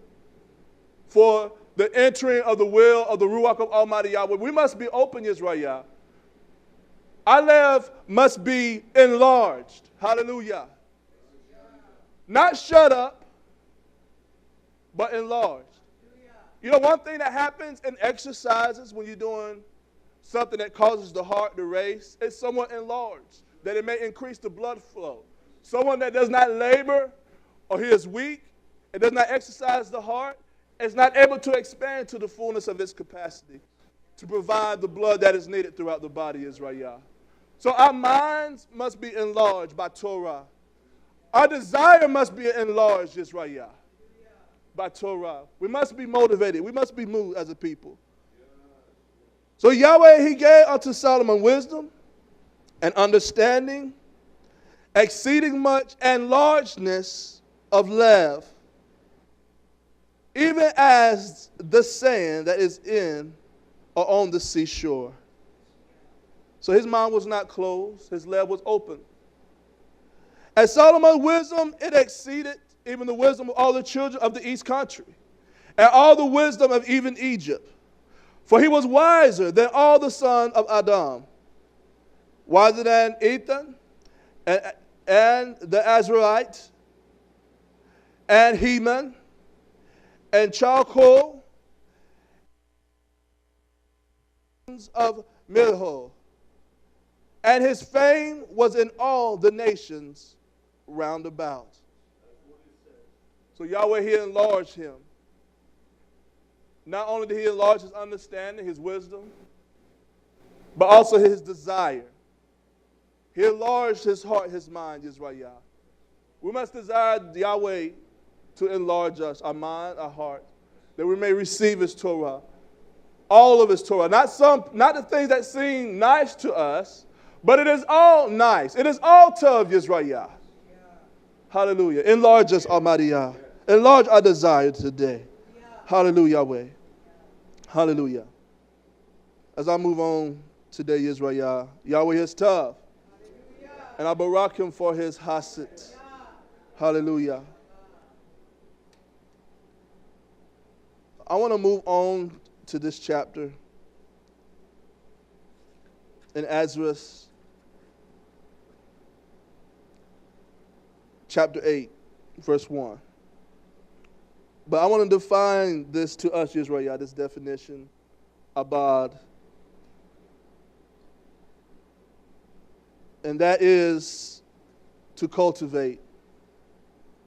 for the entering of the will of the Ruach of Almighty Yahweh. We must be open, Yisrael. Our love must be enlarged. Hallelujah. Not shut up, but enlarged. You know, one thing that happens in exercises when you're doing something that causes the heart to race, it's somewhat enlarged, that it may increase the blood flow. Someone that does not labor or he is weak and does not exercise the heart is not able to expand to the fullness of its capacity to provide the blood that is needed throughout the body, Israel. So our minds must be enlarged by Torah. Our desire must be enlarged, Israel, by Torah. We must be motivated. We must be moved as a people. So Yahweh, he gave unto Solomon wisdom and understanding, exceeding much, and largeness of love, even as the sand that is in or on the seashore. So his mind was not closed. His love was open. And Solomon's wisdom, it exceeded even the wisdom of all the children of the east country, and all the wisdom of even Egypt. For he was wiser than all the sons of Adam, wiser than Ethan, and the Azraelite, and Heman, and Chalcol, of Milho. And his fame was in all the nations round about. So Yahweh, he enlarged him. Not only did he enlarge his understanding, his wisdom, but also his desire. He enlarged his heart, his mind, Yisrael. We must desire Yahweh to enlarge us, our mind, our heart, that we may receive his Torah, all of his Torah. Not the things that seem nice to us, but it is all nice. It is all Tov, Yisrael. Yeah. Hallelujah. Enlarge us, Almighty Yah. Enlarge our desire today. Yeah. Hallelujah, Yahweh. Hallelujah. As I move on today, Yisrael, Yahweh is tough. And I barak him for his hasit. Hallelujah. I want to move on to this chapter in Ezra, chapter 8, verse 1. But I want to define this to us, Yisrael, this definition about, and that is to cultivate,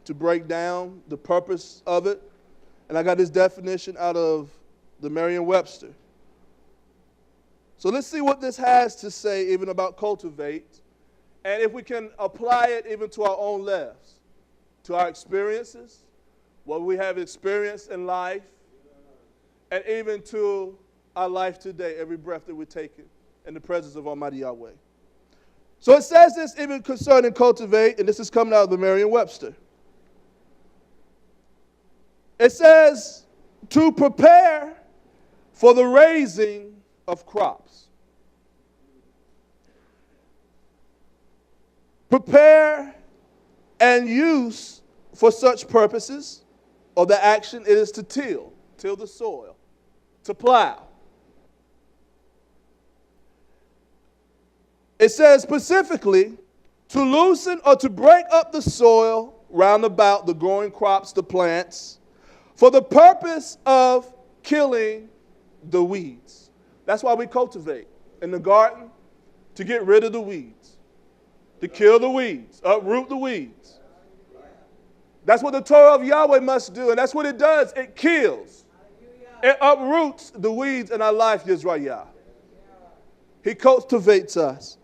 to break down the purpose of it. And I got this definition out of the Merriam-Webster. So let's see what this has to say even about cultivate, and if we can apply it even to our own lives, to our experiences, what we have experienced in life, and even to our life today, every breath that we're taking in the presence of Almighty Yahweh. So it says this even concerning cultivate, and this is coming out of the Merriam-Webster. It says to prepare for the raising of crops. Prepare and use for such purposes, or the action it is to till the soil, to plow. It says specifically to loosen or to break up the soil round about the growing crops, the plants, for the purpose of killing the weeds. That's why we cultivate in the garden, to get rid of the weeds, to kill the weeds, uproot the weeds. That's what the Torah of Yahweh must do, and that's what it does. It kills. It uproots the weeds in our life, Yisrael. He cultivates us.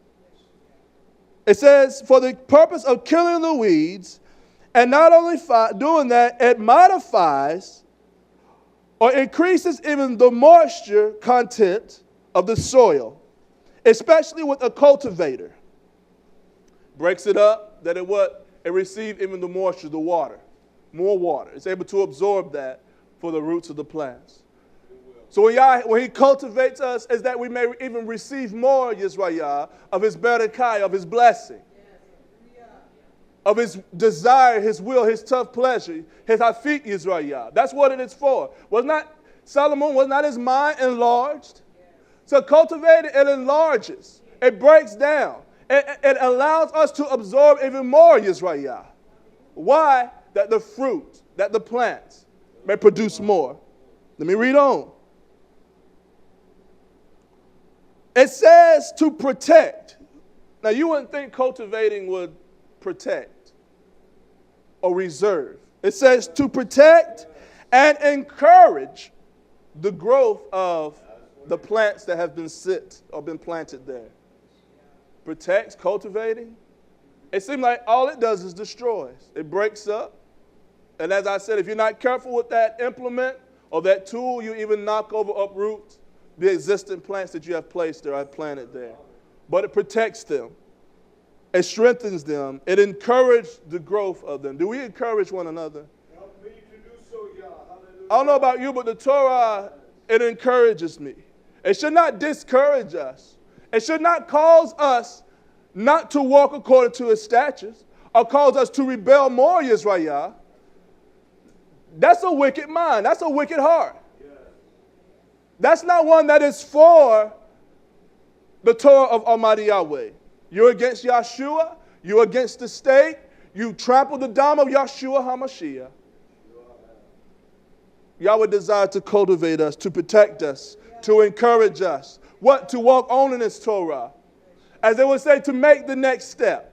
It says, for the purpose of killing the weeds, and not only doing that, it modifies or increases even the moisture content of the soil, especially with a cultivator. Breaks it up, that it receive even the moisture, the water. more water. It's able to absorb that for the roots of the plants. So when he cultivates us, is that we may even receive more, YHWH, of his berekai, of his blessing, of his desire, his will, his tough pleasure, his hafik, YHWH. That's what it is for. Solomon was not his mind enlarged? So cultivated, it enlarges. It breaks down. It allows us to absorb even more, YHWH. Why? That the fruit, that the plants may produce more. Let me read on. It says to protect. Now, you wouldn't think cultivating would protect or reserve. It says to protect and encourage the growth of the plants that have been planted there. Protects, cultivating. It seems like all it does is destroys. It breaks up. And as I said, if you're not careful with that implement or that tool, you even knock over, uproot the existing plants that you have placed there, I've planted there. But it protects them. It strengthens them. It encourages the growth of them. Do we encourage one another?
Help me to do so, Yah. Hallelujah.
I don't know about you, but the Torah, it encourages me. It should not discourage us. It should not cause us not to walk according to his statutes or cause us to rebel more, YHWH. That's a wicked mind. That's a wicked heart. That's not one that is for the Torah of Almighty Yahweh. You're against Yahshua. You're against the state. You trample the dam of Yahshua HaMashiach. Yahweh desired to cultivate us, to protect us, to encourage us. What? To walk on in his Torah. As they would say, to make the next step.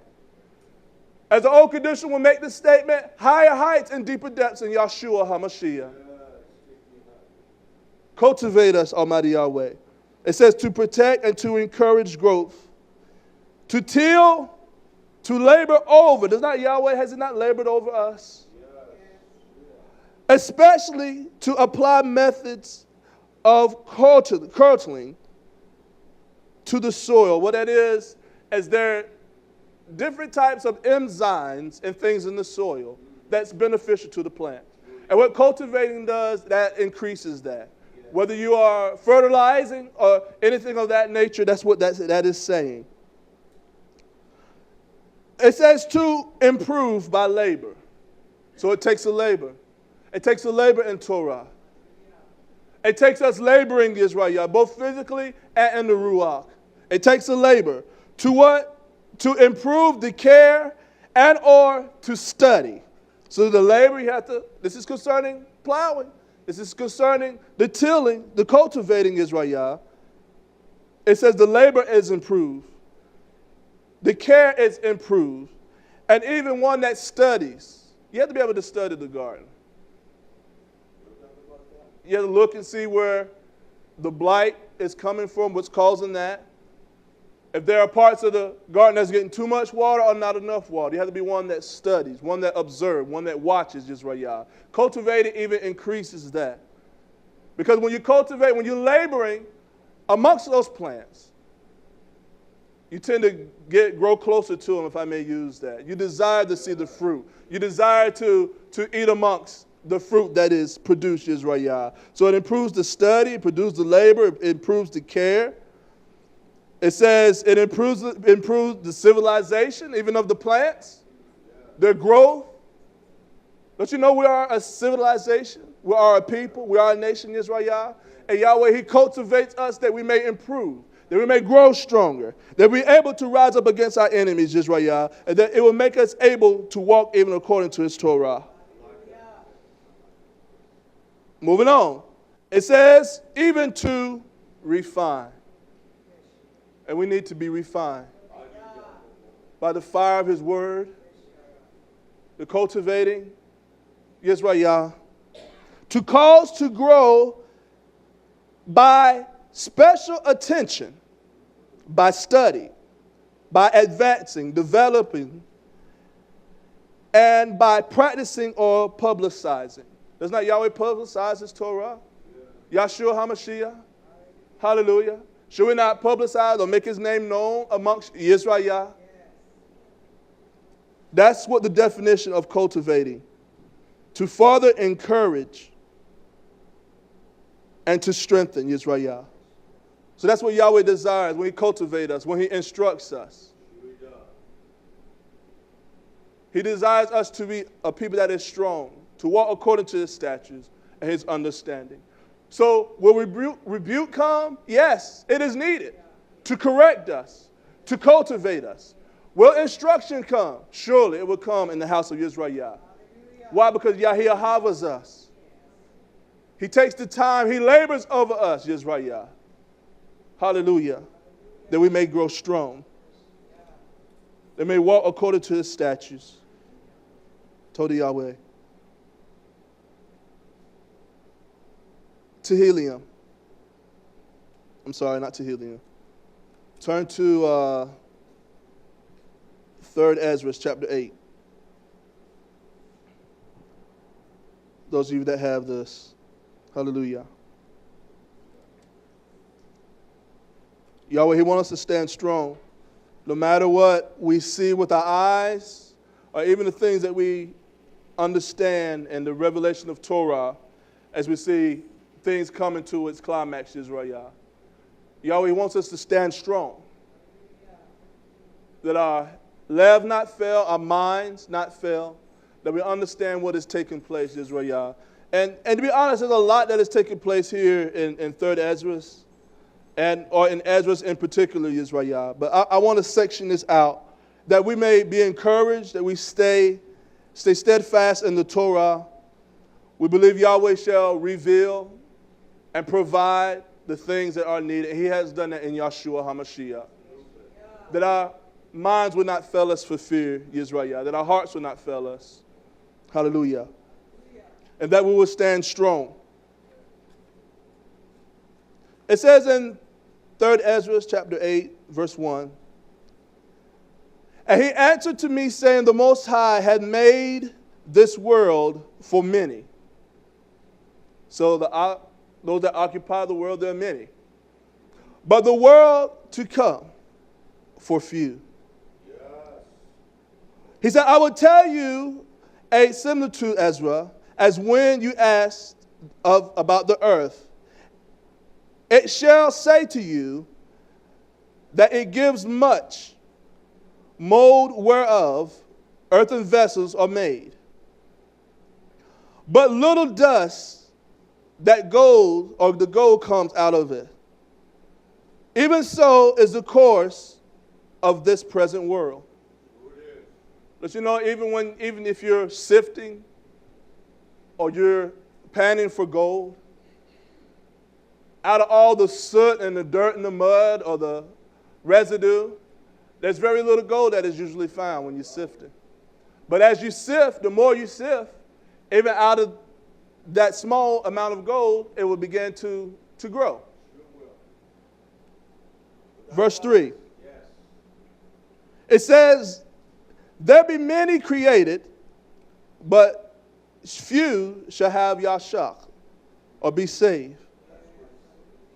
As the old condition will make the statement, higher heights and deeper depths in Yahshua HaMashiach. Cultivate us, Almighty Yahweh. It says to protect and to encourage growth. To till, to labor over. Has it not labored over us? Especially to apply methods of cultivating to the soil. What that is there are different types of enzymes and things in the soil that's beneficial to the plant. And what cultivating does, that increases that. Whether you are fertilizing or anything of that nature, that's what that is saying. It says to improve by labor. So it takes a labor. It takes a labor in Torah. It takes us laboring, YHWH, both physically and in the Ruach. It takes a labor. To what? To improve the care and or to study. So the labor this is concerning plowing. This is concerning the tilling, the cultivating, YHWH. It says the labor is improved. The care is improved. And even one that studies. You have to be able to study the garden. You have to look and see where the blight is coming from, what's causing that. If there are parts of the garden that's getting too much water or not enough water, you have to be one that studies, one that observes, one that watches, YHWH. Cultivating even increases that. Because when you cultivate, when you're laboring amongst those plants, you tend to grow closer to them, if I may use that. You desire to see the fruit. You desire to eat amongst the fruit that is produced, YHWH. So it improves the study, it produces the labor, it improves the care. It says it improves the civilization, even of the plants, their growth. Don't you know we are a civilization? We are a people. We are a nation, YHWH. And Yahweh, he cultivates us that we may improve, that we may grow stronger, that we're able to rise up against our enemies, YHWH, and that it will make us able to walk even according to his Torah. Moving on. It says, even to refine. And we need to be refined by the fire of his word, the cultivating, YHWH, to cause to grow by special attention, by study, by advancing, developing, and by practicing or publicizing. Does not Yahweh publicize his Torah? Yahshua HaMashiach? Hallelujah. Should we not publicize or make his name known amongst YHWH? That's what the definition of cultivating to further encourage and to strengthen Yisrael. So that's what Yahweh desires when he cultivates us, when he instructs us. He desires us to be a people that is strong, to walk according to his statutes and his understanding. So will rebuke come? Yes, it is needed to correct us, to cultivate us. Will instruction come? Surely it will come in the house of Yisrael. Why? Because YAHWEH us. He takes the time, he labors over us, Yisrael. Hallelujah. That we may grow strong. That may walk according to his statutes. Told Yahweh. Tehillim. I'm sorry, not Tehillim. Turn to 3rd Ezra, chapter 8. Those of you that have this. Hallelujah. Yahweh, he wants us to stand strong. No matter what we see with our eyes, or even the things that we understand in the revelation of Torah, as we see things coming to its climax, Israel. Yahweh wants us to stand strong. That our lev not fail, our minds not fail, that we understand what is taking place, Israel. And to be honest, there's a lot that is taking place here in 3rd Ezra, or in Ezra in particular, Israel. But I want to section this out, that we may be encouraged, that we stay steadfast in the Torah. We believe Yahweh shall reveal and provide the things that are needed. He has done that in Yahshua HaMashiach. That our minds will not fail us for fear, Yisrael. That our hearts will not fail us. Hallelujah. And that we will stand strong. It says in 3rd Ezra, chapter 8, verse 1. And he answered to me, saying, the Most High had made this world for many. So those that occupy the world, there are many. But the world to come for few. Yes. He said, I will tell you a similitude, Ezra, as when you asked about the earth. It shall say to you that it gives much, mold whereof earthen vessels are made. But little dust that gold, or the gold comes out of it. Even so is the course of this present world. But you know, even if you're sifting or you're panning for gold, out of all the soot and the dirt and the mud or the residue, there's very little gold that is usually found when you're sifting. But as you sift, the more you sift, even out of that small amount of gold, it will begin to grow. Verse 3. It says, there be many created, but few shall have Yashach, or be saved.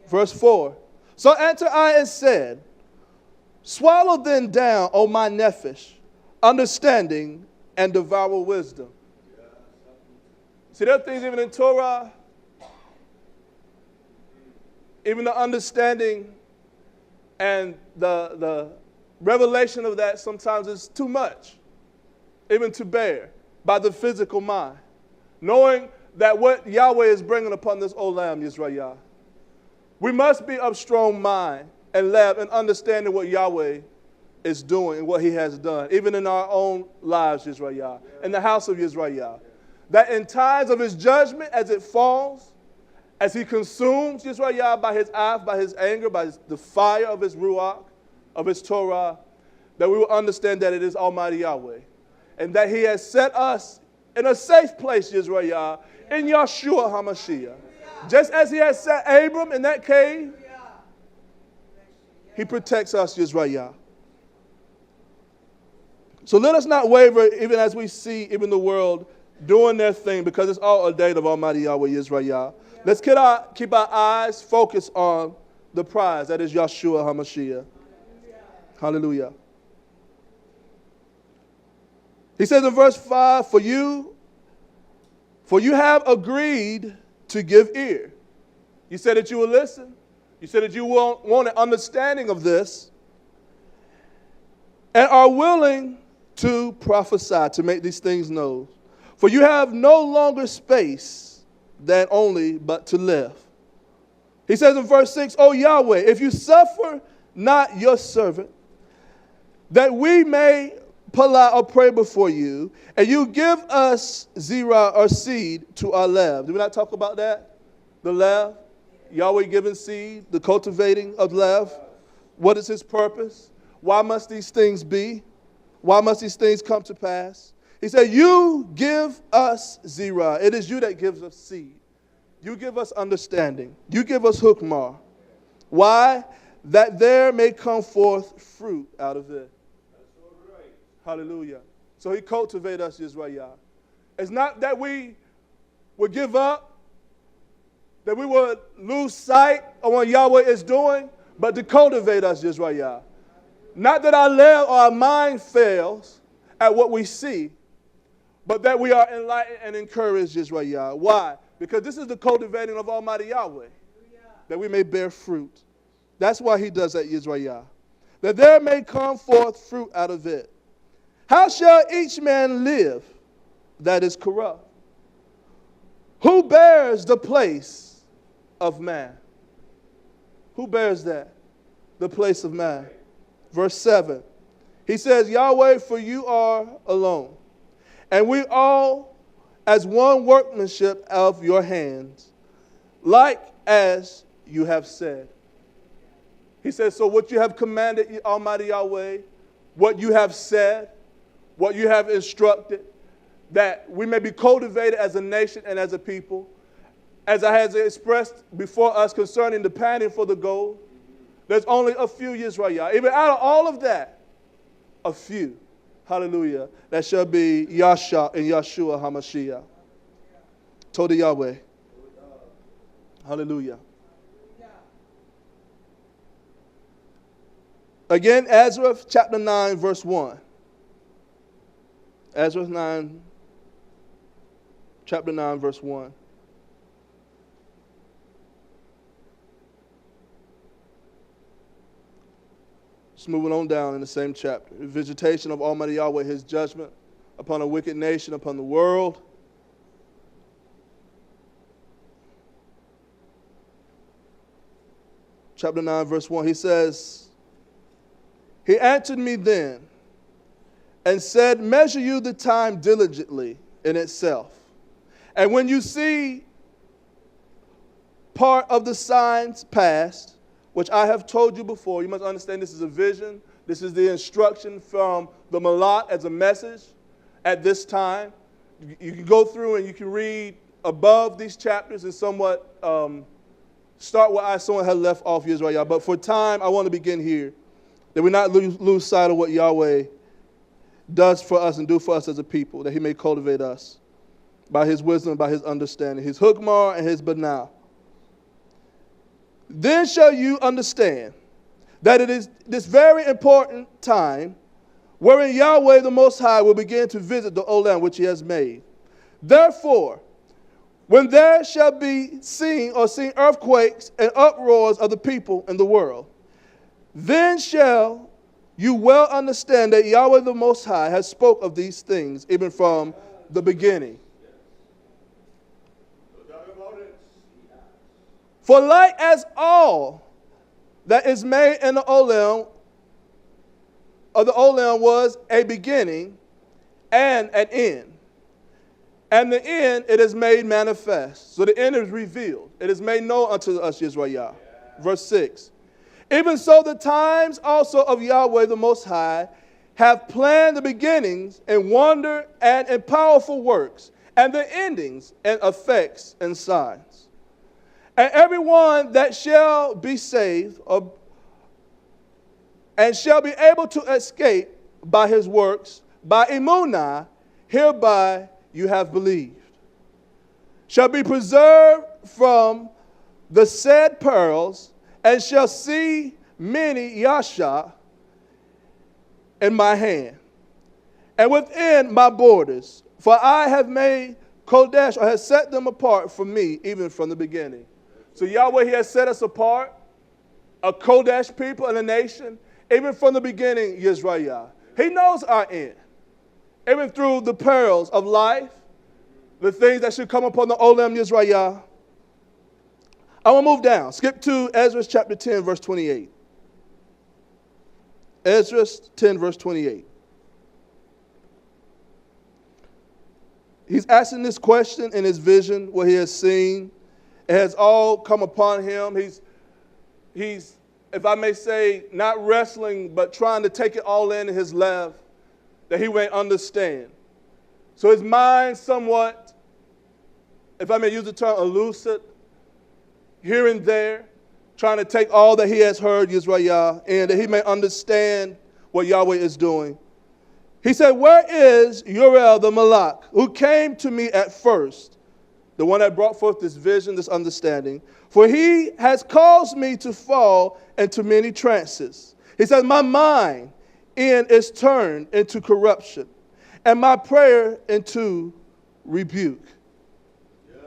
Verse 4. So answered I and said, swallow then down, O my nephesh, understanding and devour wisdom. See, there are things even in Torah, even the understanding and the revelation of that sometimes is too much, even to bear by the physical mind. Knowing that what Yahweh is bringing upon this olam, Yisrael, we must be of strong mind and lab and understanding what Yahweh is doing and what he has done, even in our own lives, Yisrael, in the house of Yisrael. That in times of his judgment, as it falls, as he consumes Yisrael by his wrath, by his anger, by the fire of his Ruach, of his Torah, that we will understand that it is Almighty Yahweh. And that he has set us in a safe place, Yisrael, in Yahshua HaMashiach. Just as he has set Abram in that cave, he protects us, Yisrael. So let us not waver, even as we see even the world doing their thing, because it's all ordained of Almighty Yahweh Yisrael. Let's keep our eyes focused on the prize, that is Yahshua HaMashiach. Hallelujah. He says in verse 5, for you For you have agreed to give ear. You said that you will listen. You said that you want an understanding of this. And are willing to prophesy, to make these things known. For you have no longer space than only but to live. He says in verse 6, O Yahweh, if you suffer not your servant, that we may pala or pray before you, and you give us zerah or seed to our lev. Did we not talk about that? The lev, Yahweh giving seed, the cultivating of lev. What is his purpose? Why must these things be? Why must these things come to pass? He said, you give us zerah. It is you that gives us seed. You give us understanding. You give us hukmah. Why? That there may come forth fruit out of it. Hallelujah. So he cultivates us, Yisrael. It's not that we would give up, that we would lose sight of what Yahweh is doing, but to cultivate us, Yisrael. Not that our love or our mind fails at what we see, but that we are enlightened and encouraged, Yisrael. Why? Because this is the cultivating of Almighty Yahweh, that we may bear fruit. That's why he does that, Yisrael. That there may come forth fruit out of it. How shall each man live that is corrupt? Who bears the place of man? Who bears that? The place of man. Verse 7. He says, Yahweh, for you are alone, and we all as one workmanship of your hands, like as you have said. He says, so what you have commanded, Almighty Yahweh, what you have said, what you have instructed, that we may be cultivated as a nation and as a people, as I have expressed before us concerning the panting for the gold. There's only a few Yisrael. Even out of all of that, a few, hallelujah, that shall be Yasha and Yeshua HaMashiach. Toda Yahweh. Hallelujah. Again, Ezra chapter 9, verse 1. Ezra 9, chapter 9, verse 1. Just moving on down in the same chapter. The visitation of Almighty Yahweh, his judgment upon a wicked nation, upon the world. Chapter 9, verse 1, he says, he answered me then and said, measure you the time diligently in itself. And when you see part of the signs past, which I have told you before, you must understand this is a vision. This is the instruction from the Malak as a message at this time. You can go through and you can read above these chapters and somewhat start where I somewhat had left off, Israel. But for time, I want to begin here, that we not lose sight of what Yahweh does for us and do for us as a people, that he may cultivate us by his wisdom, by his understanding, his hukmah and his banah. Then shall you understand that it is this very important time wherein Yahweh the Most High will begin to visit the Olam which he has made. Therefore, when there shall be seen earthquakes and uproars of the people in the world, then shall you well understand that Yahweh the Most High has spoke of these things even from the beginning. For like as all that is made in the Olam, of the Olam was a beginning and an end. And the end it is made manifest. So the end is revealed. It is made known unto us, Yisrael. Yeah. Verse 6. Even so the times also of Yahweh the Most High have planned the beginnings in wonder and in powerful works, and the endings in effects and signs. And everyone that shall be saved and shall be able to escape by his works, by emunah, hereby you have believed, shall be preserved from the said perils, and shall see many Yasha in my hand, and within my borders. For I have made Kodesh, or has set them apart from me, even from the beginning. So Yahweh, he has set us apart, a Kodesh people and a nation, even from the beginning, Yisrael. He knows our end. Even through the perils of life, the things that should come upon the Olam Yisrael. I want to move down. Skip to Ezra chapter 10, verse 28. Ezra 10, verse 28. He's asking this question in his vision, what he has seen. It has all come upon him. He's, if I may say, not wrestling, but trying to take it all in his left, that he may understand. So his mind somewhat, if I may use the term, elusive, here and there, trying to take all that he has heard, Yisrael, and that he may understand what Yahweh is doing. He said, where is Uriel the Malak, who came to me at first, the one that brought forth this vision, this understanding? For he has caused me to fall into many trances. He says, my mind is turned into corruption, and my prayer into rebuke. Yes.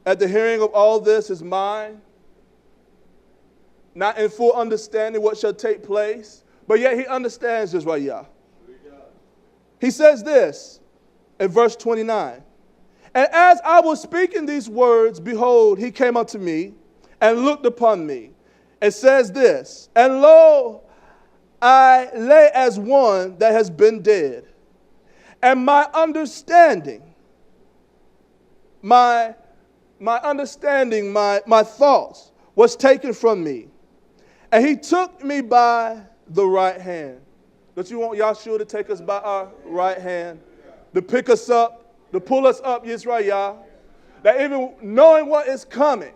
At the hearing of all this, his mind, not in full understanding what shall take place, but yet he understands Israel. He says this in verse 29. And as I was speaking these words, behold, he came unto me and looked upon me and says this, and lo, I lay as one that has been dead. And my understanding, my thoughts was taken from me. And he took me by the right hand. Don't you want Yahshua to take us by our right hand? To pick us up, to pull us up, Yisrael. That even knowing what is coming,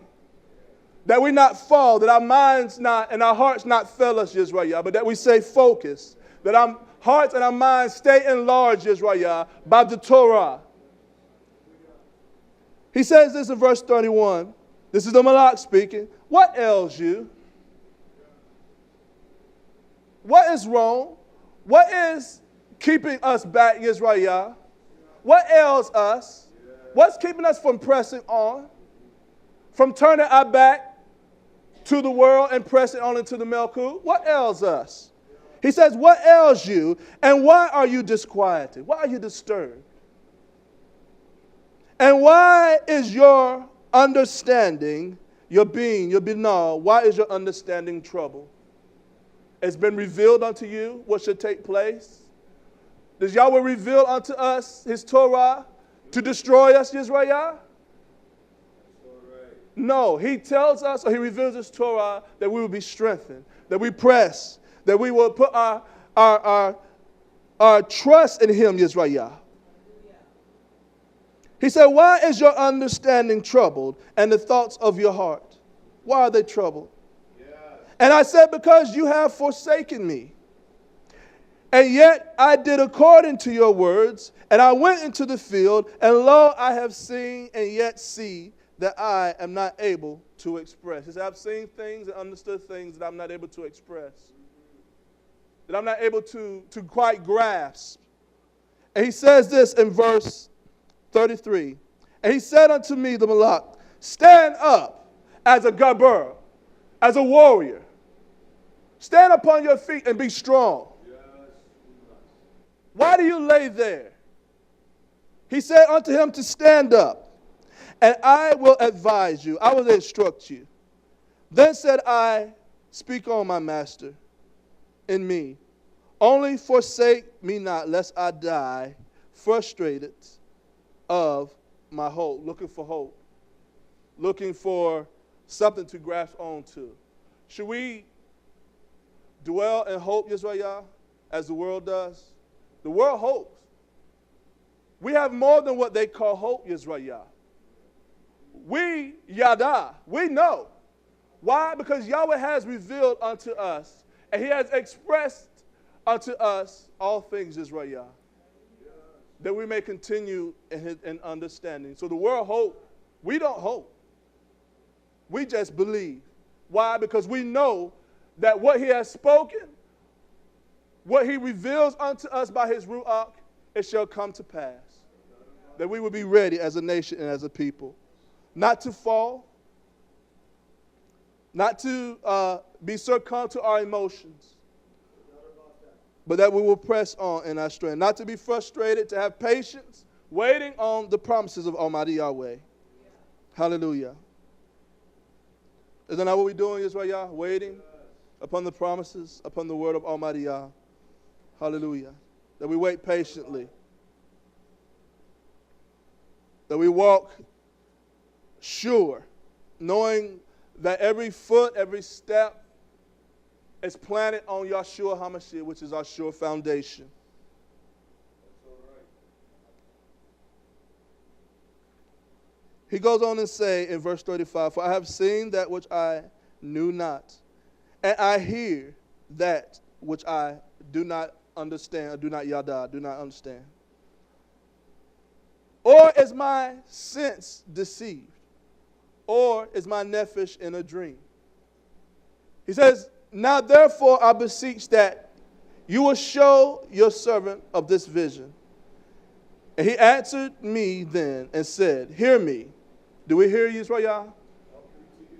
that we not fall, that our minds not and our hearts not fail us, Yisrael, but that we stay focused, that our hearts and our minds stay enlarged, Yisrael, by the Torah. He says this in verse 31. This is the Malak speaking. What ails you? What is wrong? What is keeping us back, Yisrael? What ails us? What's keeping us from pressing on? From turning our back to the world and pressing on into the Melkut? What ails us? He says, what ails you, and why are you disquieted? Why are you disturbed? And why is your understanding, your being, your binah, why is your understanding troubled? It's been revealed unto you what should take place. Does Yahweh reveal unto us his Torah to destroy us, Yisrael? No, he tells us, or he reveals his Torah that we will be strengthened, that we press, that we will put our trust in him, Yisrael. He said, why is your understanding troubled and the thoughts of your heart? Why are they troubled? And I said, because you have forsaken me. And yet I did according to your words, and I went into the field, and lo, I have seen and yet see that I am not able to express. He said, I've seen things and understood things that I'm not able to express, that I'm not able to quite grasp. And he says this in verse 33. And he said unto me, the Malak, stand up as a Gabur, as a warrior. Stand upon your feet and be strong. Yes. Why do you lay there? He said unto him to stand up, and I will advise you. I will instruct you. Then said I, speak on, my master, in me. Only forsake me not, lest I die, frustrated of my hope. Looking for hope. Looking for something to grasp onto. Should we dwell in hope, Yisrael, as the world does? The world hopes. We have more than what they call hope, Yisrael. We, Yada, we know. Why? Because Yahweh has revealed unto us, and he has expressed unto us all things, Yisrael, that we may continue in understanding. So the world hope. We don't hope. We just believe. Why? Because we know that what he has spoken, what he reveals unto us by his Ruach, it shall come to pass. that we would be ready as a nation and as a people. Not to fall, not to be succumbed to our emotions, but that we will press on in our strength. Not to be frustrated, to have patience, waiting on the promises of Almighty Yahweh. Hallelujah. Isn't that what we're doing, YHWH? Waiting upon the promises, upon the word of Almighty Yah. Hallelujah. That we wait patiently. That we walk sure, knowing that every foot, every step is planted on Yahshua HaMashiach, which is our sure foundation. He goes on and say in verse 35, for I have seen that which I knew not, and I hear that which I do not understand, do not yada, do not understand. Or is my sense deceived? Or is my nephesh in a dream? He says, now therefore I beseech that you will show your servant of this vision. And he answered me then and said, hear me. Do we hear Yisrael?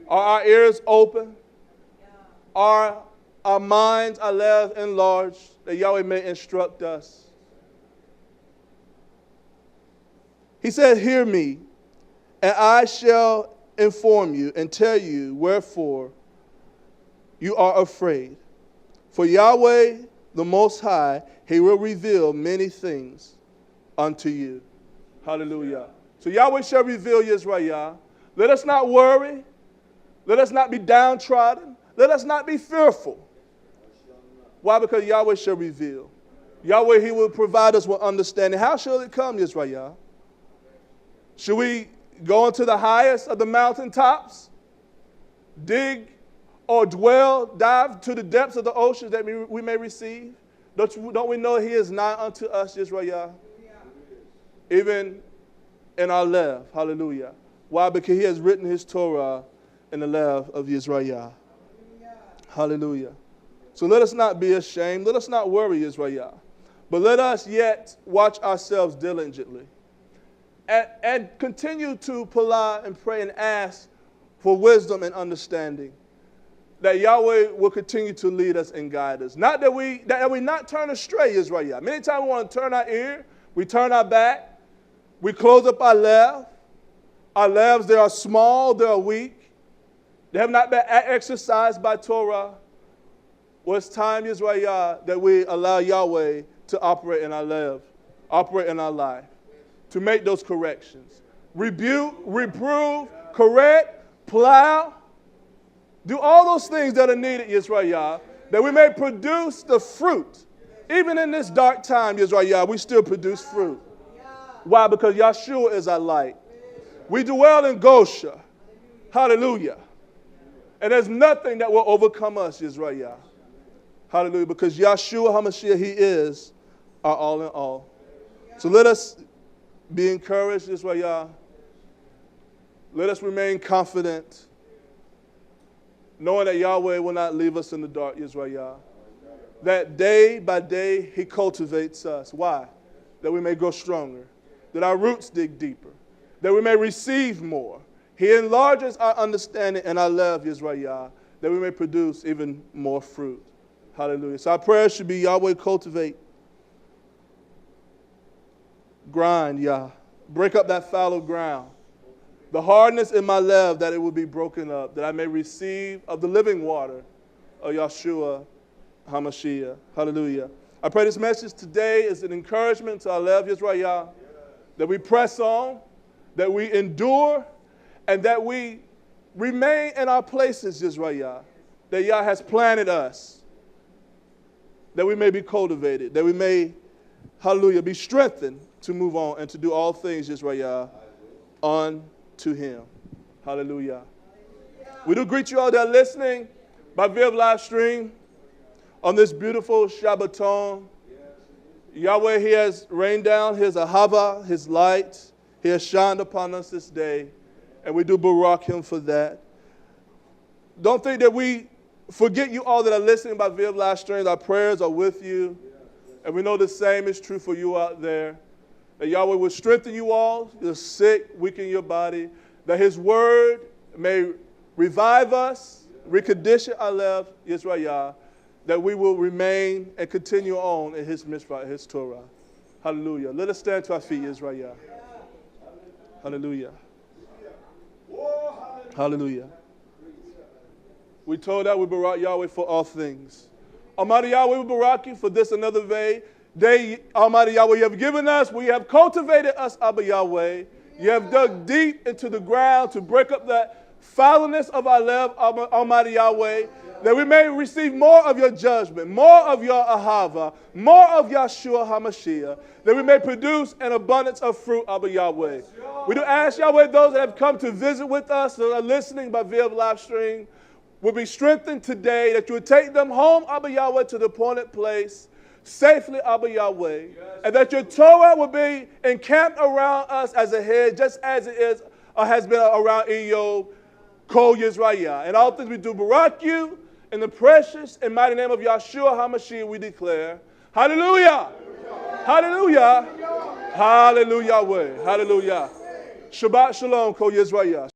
Are our ears open? Are our minds are enlarged that Yahweh may instruct us? He said, hear me, and I shall inform you and tell you wherefore you are afraid. For Yahweh, the Most High, he will reveal many things unto you. Hallelujah. So Yahweh shall reveal Yisrael. Let us not worry. Let us not be downtrodden. Let us not be fearful. Why? Because Yahweh shall reveal. Yahweh, he will provide us with understanding. How shall it come, Yisrael? Should we go into the highest of the mountaintops, dig or dwell, dive to the depths of the oceans that we may receive? Don't we know he is nigh unto us, Israel? Even in our left. Hallelujah. Why? Because he has written his Torah in the left of Israel. Hallelujah. So let us not be ashamed. Let us not worry, Israel. But let us yet watch ourselves diligently. And continue to pala and pray and ask for wisdom and understanding. That Yahweh will continue to lead us and guide us. Not that we not turn astray, Israel. Many times we want to turn our ear, we turn our back, we close up our left. Our lefts, they are small, they are weak. They have not been exercised by Torah. Well, it's time, Israel, that we allow Yahweh to operate in our left, operate in our life, to make those corrections. Rebuke, reprove, correct, plow. Do all those things that are needed, Yisrael, that we may produce the fruit. Even in this dark time, Yisrael, we still produce fruit. Why? Because Yahshua is our light. We dwell in Goshen. Hallelujah. And there's nothing that will overcome us, Yisrael. Hallelujah. Because Yahshua HaMashiach, he is our all in all. So let us be encouraged, Yisrael. Let us remain confident, knowing that Yahweh will not leave us in the dark, Yisrael. That day by day, he cultivates us. Why? That we may grow stronger. That our roots dig deeper. That we may receive more. He enlarges our understanding and our love, Yisrael, that we may produce even more fruit. Hallelujah. So our prayer should be, Yahweh, cultivate. Grind, Yah. Break up that fallow ground. The hardness in my love, that it will be broken up, that I may receive of the living water of Yahshua HaMashiach. Hallelujah. I pray this message today is an encouragement to our love, Yisrael, that we press on, that we endure, and that we remain in our places, Yisrael, that Yah has planted us, that we may be cultivated, that we may, hallelujah, be strengthened to move on and to do all things, Yisrael, unto him. Hallelujah. We do greet you all that are listening by via of live stream on this beautiful Shabbaton. Yahweh, he has rained down his Ahava, his light. He has shined upon us this day, and we do barak him for that. Don't think that we forget you all that are listening by via of live streams. Our prayers are with you, and we know the same is true for you out there. That Yahweh will strengthen you all, you're sick, weak in your body. That his word may revive us, recondition our love, Yisrael, that we will remain and continue on in his mitzvah, his Torah. Hallelujah. Let us stand to our feet, Israel. Hallelujah. Hallelujah. We told that we barak Yahweh for all things. Almighty Yahweh, we barak you for this another day, Almighty Yahweh, you have given us. We have cultivated us, Abba Yahweh. You have dug deep into the ground to break up that foulness of our love, Almighty Yahweh, that we may receive more of your judgment, more of your ahava, more of Yahshua HaMashiach, that we may produce an abundance of fruit, Abba Yahweh. We do ask, Yahweh, those that have come to visit with us, that are listening by via live stream, will be strengthened today, that you would take them home, Abba Yahweh, to the appointed place, safely, Abba Yahweh, and that your Torah will be encamped around us as a head, just as it is or has been around Eyob, Kol Yisrael. And all things we do barak you, in the precious and mighty name of Yahshua HaMashiach we declare, hallelujah, hallelujah, hallelujah, hallelujah. Shabbat shalom, Kol Yisrael.